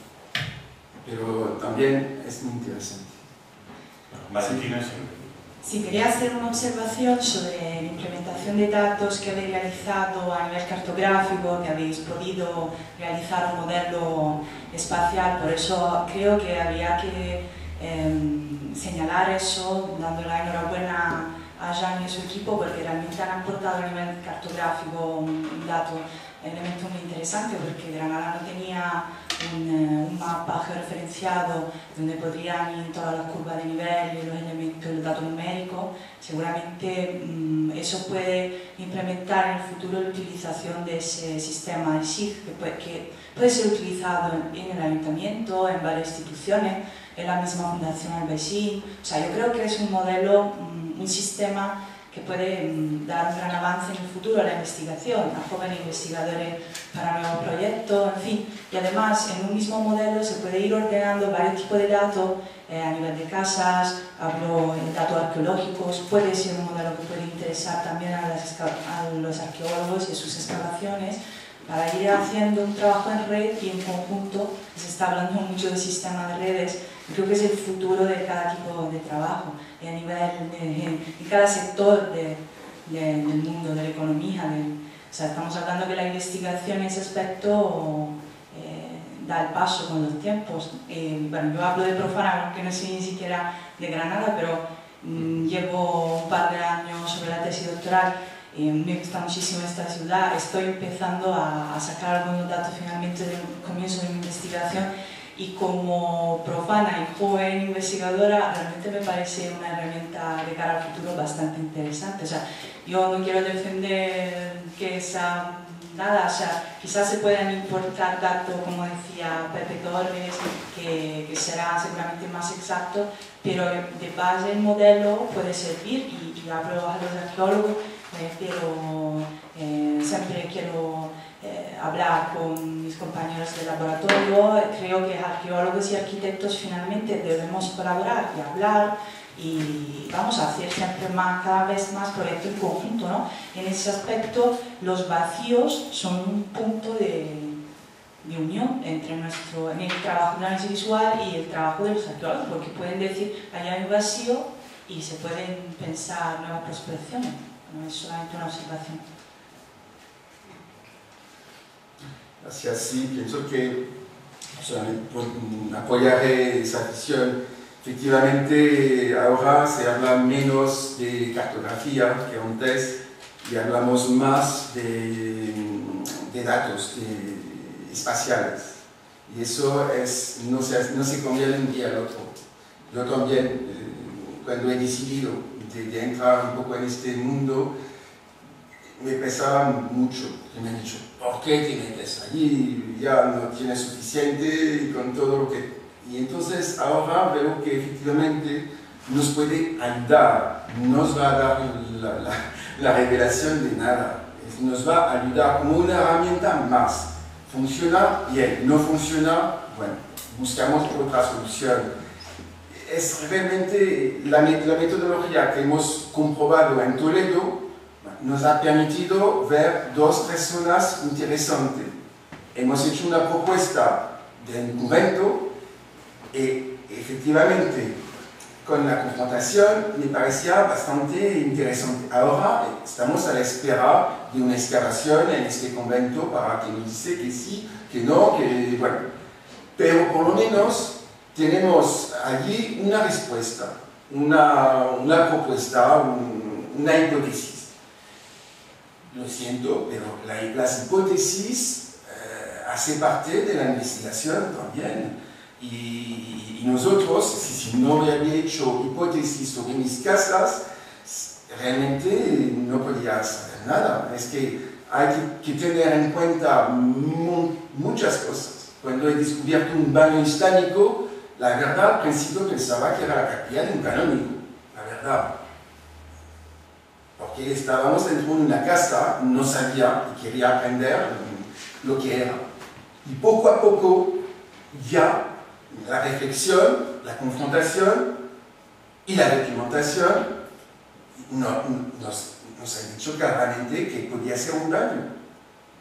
Pero también es muy interesante. Valentina, sí, quería hacer una observación sobre la implementación de datos que habéis realizado a nivel cartográfico, que habéis podido realizar un modelo espacial. Por eso creo que habría que señalar eso, dando la enhorabuena a Jean y a su equipo, porque realmente han aportado a nivel cartográfico un elemento muy interesante, porque Granada no tenía un mapa georreferenciado donde podrían ir todas las curvas de nivel y los elementos, el dato numérico. Seguramente eso puede implementar en el futuro la utilización de ese sistema de SIG, que puede ser utilizado en el ayuntamiento, en varias instituciones, en la misma Fundación Albaicín. O sea, yo creo que es un modelo, un sistema que puede dar un gran avance en el futuro a la investigación, a jóvenes investigadores para nuevos proyectos, en fin. Y además, en un mismo modelo se puede ir ordenando varios tipos de datos a nivel de casas, hablo en datos arqueológicos, puede ser un modelo que puede interesar también a los arqueólogos y sus excavaciones, para ir haciendo un trabajo en red y en conjunto. Se está hablando mucho de sistemas de redes, creo que es el futuro de cada tipo de trabajo, y a nivel de cada sector del mundo, de la economía. O sea, estamos hablando que la investigación en ese aspecto da el paso con los tiempos. Bueno, yo hablo de Profana, aunque no soy ni siquiera de Granada, pero llevo un par de años sobre la tesis doctoral. Me gusta muchísimo esta ciudad, estoy empezando a sacar algunos datos finalmente del comienzo de mi investigación, y como profana y joven investigadora realmente me parece una herramienta de cara al futuro bastante interesante. O sea, yo no quiero defender que sea nada, o sea, quizás se puedan importar datos, como decía Pepe Torres, que será seguramente más exacto, pero de base el modelo puede servir, y hablo a los arqueólogos. Pero siempre quiero hablar con mis compañeros de laboratorio. Creo que arqueólogos y arquitectos finalmente debemos colaborar y hablar, y vamos a hacer siempre cada vez más proyectos en conjunto, ¿no? En ese aspecto, los vacíos son un punto de unión entre en el trabajo de análisis visual y el trabajo de los arqueólogos, porque pueden decir, allá hay un vacío y se pueden pensar nuevas prospecciones. No es solamente una observación. Gracias, sí, pienso que apoyaré esa visión. Efectivamente, ahora se habla menos de cartografía que antes, y hablamos más de datos espaciales. Y eso no se conviene de un día al otro. Yo también, cuando he decidido de entrar un poco en este mundo, me pesaba mucho, que me han dicho, ¿por qué te metes allí? Ya no tienes suficiente con todo lo que... Y entonces ahora veo que efectivamente nos puede ayudar, nos va a dar la revelación de nada, nos va a ayudar como una herramienta más. Funciona bien, no funciona, bueno, buscamos otra solución. Es realmente la metodología que hemos comprobado en Toledo, nos ha permitido ver 2 zonas interesantes. Hemos hecho una propuesta de un convento, y efectivamente con la confrontación me parecía bastante interesante. Ahora estamos a la espera de una excavación en este convento para que nos dice que sí, que no, que bueno. Pero por lo menos tenemos allí una respuesta, una propuesta, una hipótesis. Lo siento, pero las hipótesis hacen parte de la investigación también. Y nosotros, si no hubiera hecho hipótesis sobre mis casas, realmente no podía saber nada. Es que hay que tener en cuenta muchas cosas. Cuando he descubierto un baño islámico, la verdad, al principio pensaba que era la capilla de un canónigo, la verdad. Porque estábamos dentro de una casa, no sabía y quería aprender lo que era. Y poco a poco, ya la reflexión, la confrontación y la documentación nos han dicho claramente que podía ser un baño.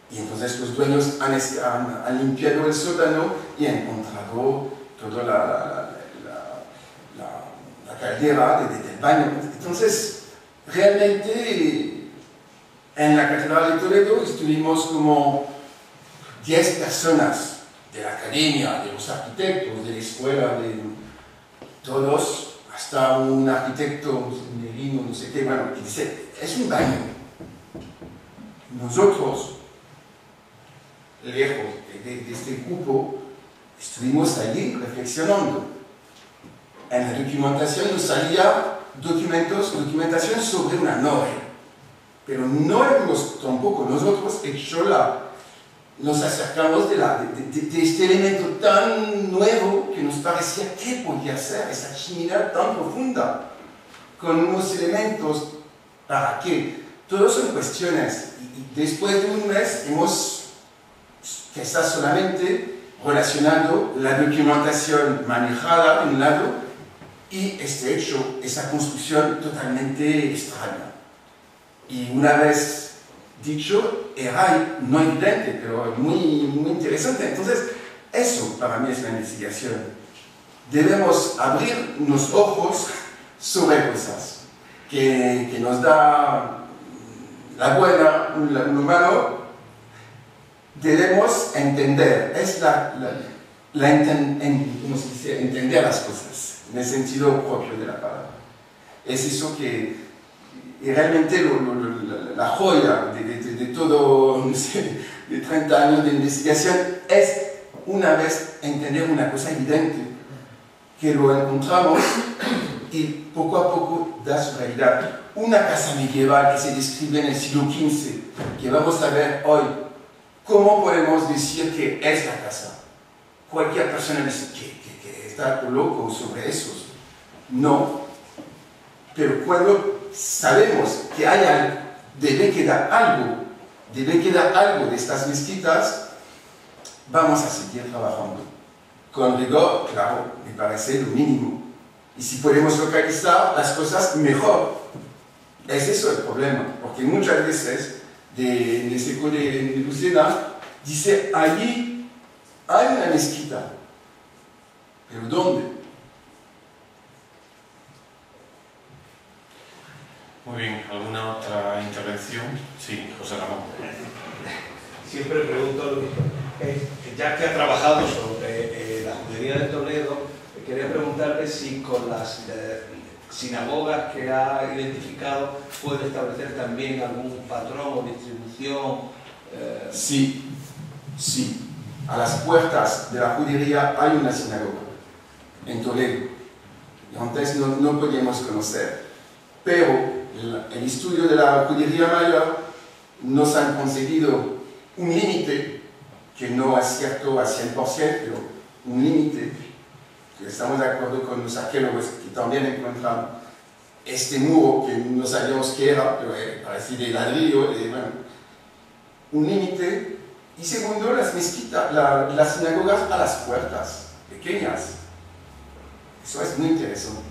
Y entonces los dueños han limpiado el sótano y han encontrado toda la caldera del baño. Entonces, realmente, en la Catedral de Toledo estuvimos como 10 personas de la academia, de los arquitectos, de la escuela, de todos, hasta un arquitecto, un merino, no sé qué, bueno, que dice, es un baño. Nosotros, lejos de este grupo, estuvimos allí reflexionando. En la documentación nos salía documentación sobre una novela, pero no hemos tampoco nosotros hecho nos acercamos de este elemento tan nuevo que nos parecía que podía ser esa chimenea tan profunda, con unos elementos ¿Para qué? Todas son cuestiones. Y después de un mes hemos quizás solamente relacionado la documentación manejada de un lado y este hecho, esa construcción totalmente extraña. Y una vez dicho, era no evidente, pero muy interesante. Entonces, eso para mí es la investigación. Debemos abrir los ojos sobre cosas que nos da la buena, lo malo. Debemos entender, es ¿cómo se dice? Entender las cosas, en el sentido propio de la palabra. Es eso que realmente la joya de todo, no sé, de 30 años de investigación es una vez entender una cosa evidente, que lo encontramos y poco a poco da su realidad. Una casa medieval que se describe en el siglo XV, que vamos a ver hoy, ¿cómo podemos decir que es la casa? Cualquier persona dice que está loco sobre eso. No, pero cuando sabemos que debe quedar algo de estas mezquitas, vamos a seguir trabajando. Con rigor, claro, me parece lo mínimo. Y si podemos localizar las cosas, mejor. Es eso el problema, porque muchas veces en el seco de Lucena dice, allí hay una mezquita. ¿Pero dónde? Muy bien, ¿alguna otra intervención? Sí, José Ramón. Siempre pregunto lo mismo. Ya que ha trabajado sobre la judería de Toledo, quería preguntarle si con las sinagogas que ha identificado puede establecer también algún patrón o distribución. Sí. A las puertas de la judería hay una sinagoga en Toledo. Y antes no podíamos conocer. Pero el estudio de la judería mayor nos han conseguido un límite que no es cierto al 100%, pero un límite que estamos de acuerdo con los arqueólogos que también encuentran este muro que no sabíamos qué era, pero parece de ladrillo, bueno, un límite. Y segundo, las mezquitas, las sinagogas a las puertas, pequeñas. Eso es muy interesante.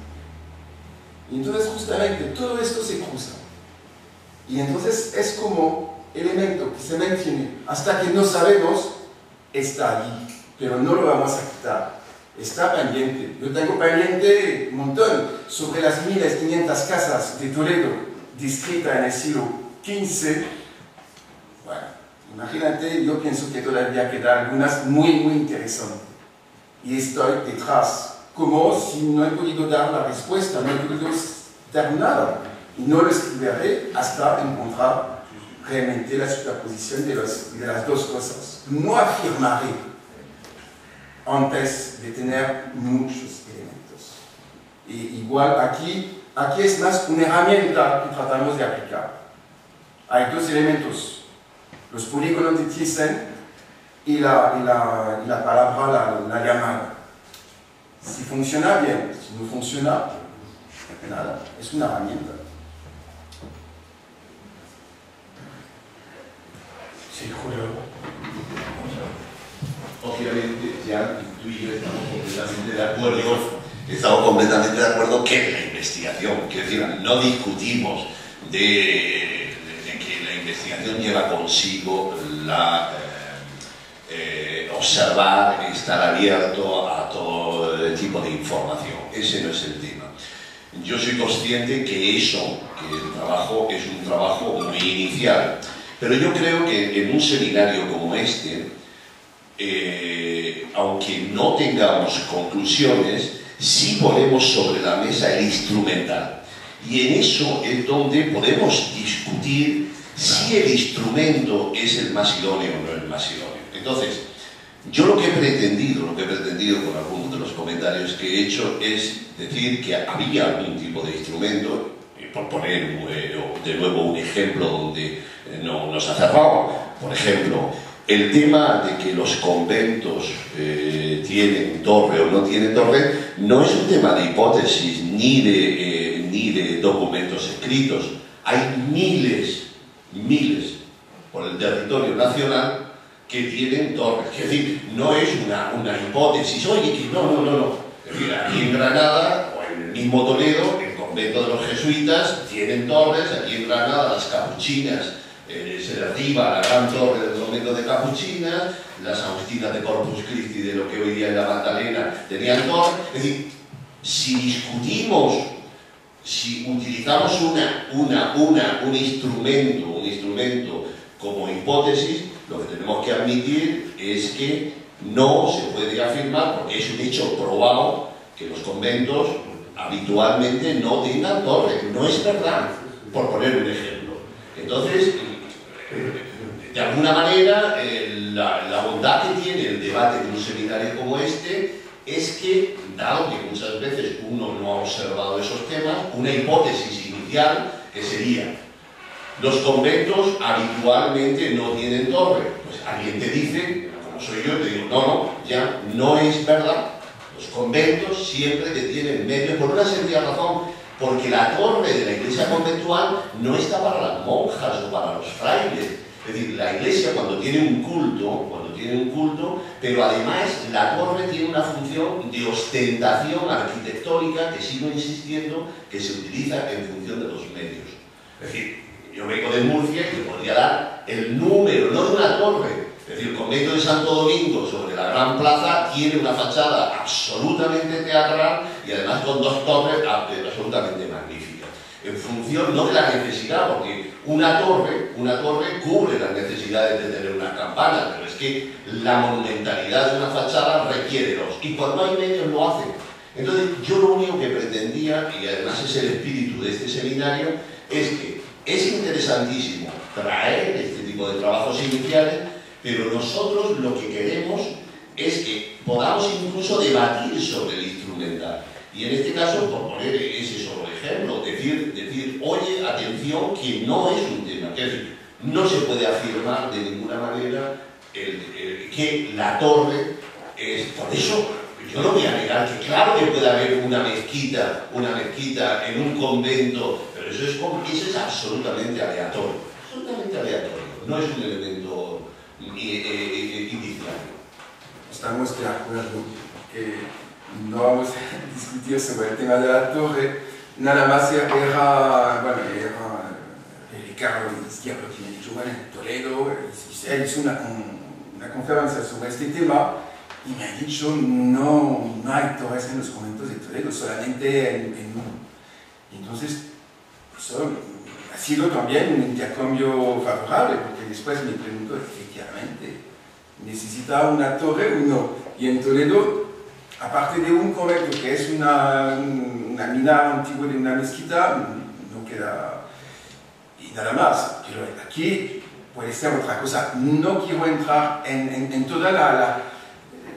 Y entonces justamente todo esto se cruza. Y entonces es como elemento que se mantiene hasta que no sabemos, está allí, pero no lo vamos a quitar. Está pendiente. Yo tengo pendiente un montón sobre las 1500 casas de Toledo descritas en el siglo XV. Bueno, imagínate, yo pienso que todavía quedan algunas muy interesantes. Y estoy detrás. Como si no he podido dar la respuesta, no he podido dar nada. Y no lo escribiré hasta encontrar realmente la superposición de las dos cosas. No afirmaré antes de tener muchos elementos. Y igual aquí es más una herramienta que tratamos de aplicar. Hay dos elementos, los polígonos de Thyssen y la palabra, la llamada. Si funciona bien, si no funciona, nada, es una herramienta. Sí, Julio. Obviamente, ya tú y yo estamos completamente de acuerdo que es la investigación, que es decir, no discutimos de que la investigación lleva consigo observar, estar abierto a todo tipo de información. Ese no es el tema. Yo soy consciente que el trabajo es un trabajo muy inicial, pero yo creo que en un seminario como este, aunque no tengamos conclusiones, sí ponemos sobre la mesa el instrumental. Y en eso es donde podemos discutir si el instrumento es el más idóneo o no el más idóneo. Entonces, yo lo que he pretendido con algunos de los comentarios que he hecho es decir que había algún tipo de instrumento, por poner de nuevo un ejemplo donde no nos ha cerrado, por ejemplo, el tema de que los conventos tienen torre o no tienen torre no es un tema de hipótesis ni de documentos escritos. Hay miles por el territorio nacional que tienen torres. Es decir, no es una hipótesis, oye, que no. Es decir, aquí en Granada, o en el mismo Toledo, el convento de los jesuitas tienen torres, aquí en Granada las capuchinas, se derriba la gran torre del convento de capuchinas, las agustinas de Corpus Christi, de lo que hoy día es la Magdalena, tenían torres. Es decir, si discutimos, si utilizamos un instrumento como hipótesis, lo que tenemos que admitir es que no se puede afirmar, porque es un hecho probado, que los conventos habitualmente no tengan torres. No es verdad, por poner un ejemplo. Entonces, de alguna manera, la bondad que tiene el debate de un seminario como este es que, dado que muchas veces uno no ha observado esos temas, una hipótesis inicial que sería: los conventos habitualmente no tienen torre. Pues alguien te dice, como soy yo, te digo, no es verdad. Los conventos siempre que tienen medios, por una sencilla razón, porque la torre de la iglesia conventual no está para las monjas o para los frailes. Es decir, la iglesia cuando tiene un culto, pero además la torre tiene una función de ostentación arquitectónica que sigo insistiendo que se utiliza en función de los medios. Es decir, yo vengo de Murcia y te podría dar el número, no de una torre. Es decir, el convento de Santo Domingo sobre la gran plaza tiene una fachada absolutamente teatral y además con dos torres absolutamente magníficas. En función no de la necesidad, porque una torre cubre las necesidades de tener una campana, pero es que la monumentalidad de una fachada requiere dos, y cuando hay medios lo hacen. Entonces yo lo único que pretendía, y además es el espíritu de este seminario, es que es interesantísimo traer este tipo de trabajos iniciales, pero nosotros lo que queremos es que podamos incluso debatir sobre el instrumental. Y en este caso, por poner ese solo ejemplo, decir, oye, atención, que no es un tema. Es decir, no se puede afirmar de ninguna manera que la torre es... Por eso, yo no voy a negar que claro que puede haber una mezquita en un convento, pero eso es absolutamente aleatorio. Absolutamente aleatorio. No es un elemento inicial. Estamos de acuerdo que no vamos a discutir sobre el tema de la torre, nada más era Ricardo Izquierdo que me ha dicho, bueno, en Toledo, él hizo una conferencia sobre este tema y me ha dicho, no hay torres en los conventos de Toledo, solamente en uno. Entonces, eso ha sido también un intercambio favorable, porque después me pregunto, efectivamente, ¿necesita una torre o no? Y en Toledo, aparte de un convento que es una mina antigua de una mezquita, no queda y nada más. Pero aquí puede ser otra cosa. No quiero entrar en toda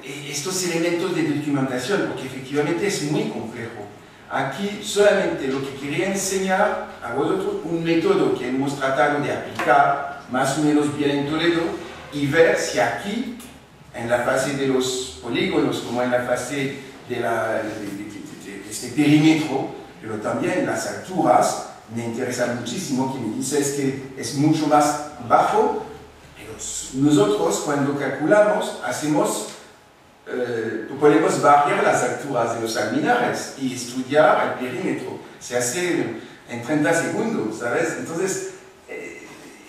estos elementos de documentación, porque efectivamente es muy complejo. Aquí solamente lo que quería enseñar a vosotros, un método que hemos tratado de aplicar más o menos bien en Toledo y ver si aquí, en la fase de los polígonos, como en la fase de este perímetro, pero también las alturas, me interesa muchísimo, que me dices que es mucho más bajo, pero nosotros cuando calculamos, podemos variar las alturas de los alminares y estudiar el perímetro. Se hace en 30 segundos, ¿sabes? Entonces,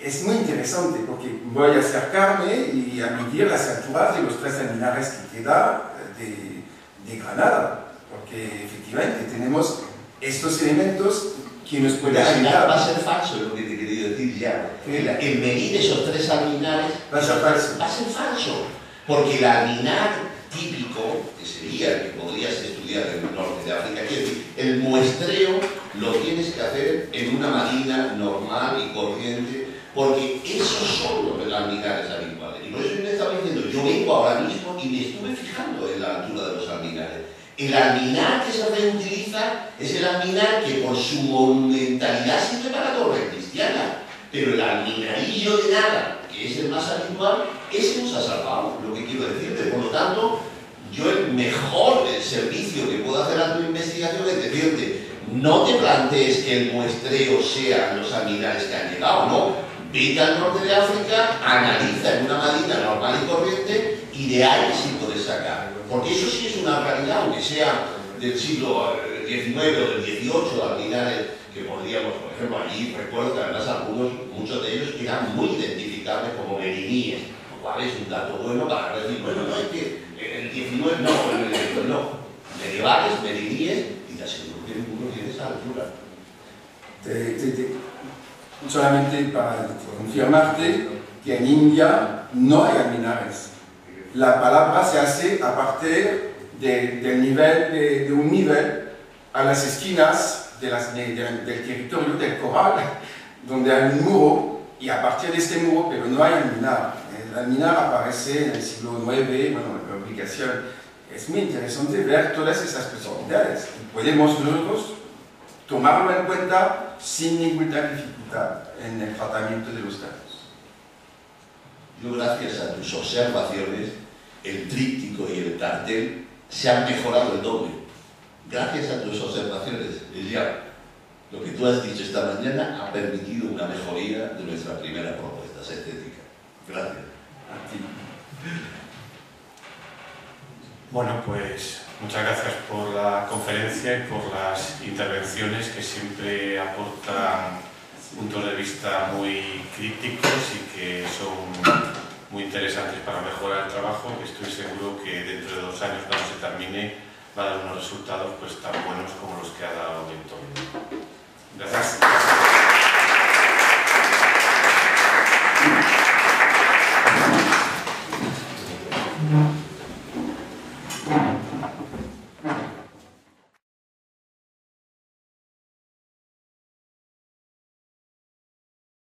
es muy interesante porque voy a acercarme y a medir las alturas de los 3 alminares que queda de Granada, porque efectivamente tenemos estos elementos que nos pueden ayudar. Va a ser falso lo que te he querido decir ya. El medir esos 3 alminares va a ser falso. Va a ser falso, porque el alminar típico, que sería el que podrías estudiar en el norte de África, es decir, el muestreo lo tienes que hacer en una marina normal y corriente, porque esos son los alminares habituales. Y por eso me estaba diciendo, yo vengo ahora mismo y me estuve fijando en la altura de los alminares. El alminar que se reutiliza es el alminar que por su monumentalidad sirve para la torre cristiana, pero el alminarillo de nada, que es el más habitual, ese nos ha salvado, lo que quiero decirte. Por lo tanto, yo el mejor servicio que puedo hacer a tu investigación es decirte, no te plantees que el muestreo sean los alminares que han llegado, no. Vete al norte de África, analiza en una madina normal y corriente y de ahí sí puedes sacar. Porque eso sí es una realidad, aunque sea del siglo XIX o del XVIII, alminares que podríamos, por ejemplo, allí recuerdo que además muchos de ellos eran muy identificables como meriníes, lo cual es un dato bueno para decir, bueno, no es que el XIX no, medievales, meriníes, y te aseguro que ninguno tiene esa altura. Solamente para confirmarte que en India no hay alminares. La palabra se hace a partir del nivel, de un nivel a las esquinas del territorio del corral, donde hay un muro, y a partir de este muro, pero no hay alminar. El alminar aparece en el siglo IX, bueno, la publicación. Es muy interesante ver todas esas posibilidades. Podemos nosotros tomarlo en cuenta sin ninguna dificultad en el tratamiento de los datos. Yo, gracias a tus observaciones, el tríptico y el cartel se han mejorado el doble. Gracias a tus observaciones, ya lo que tú has dicho esta mañana ha permitido una mejoría de nuestra primera propuesta estética. Gracias. A ti. Bueno, pues muchas gracias por la conferencia y por las intervenciones que siempre aportan puntos de vista muy críticos y que son muy interesantes para mejorar el trabajo, que estoy seguro que dentro de 2 años, cuando se termine, va a dar unos resultados pues tan buenos como los que ha dado Antonio. Gracias.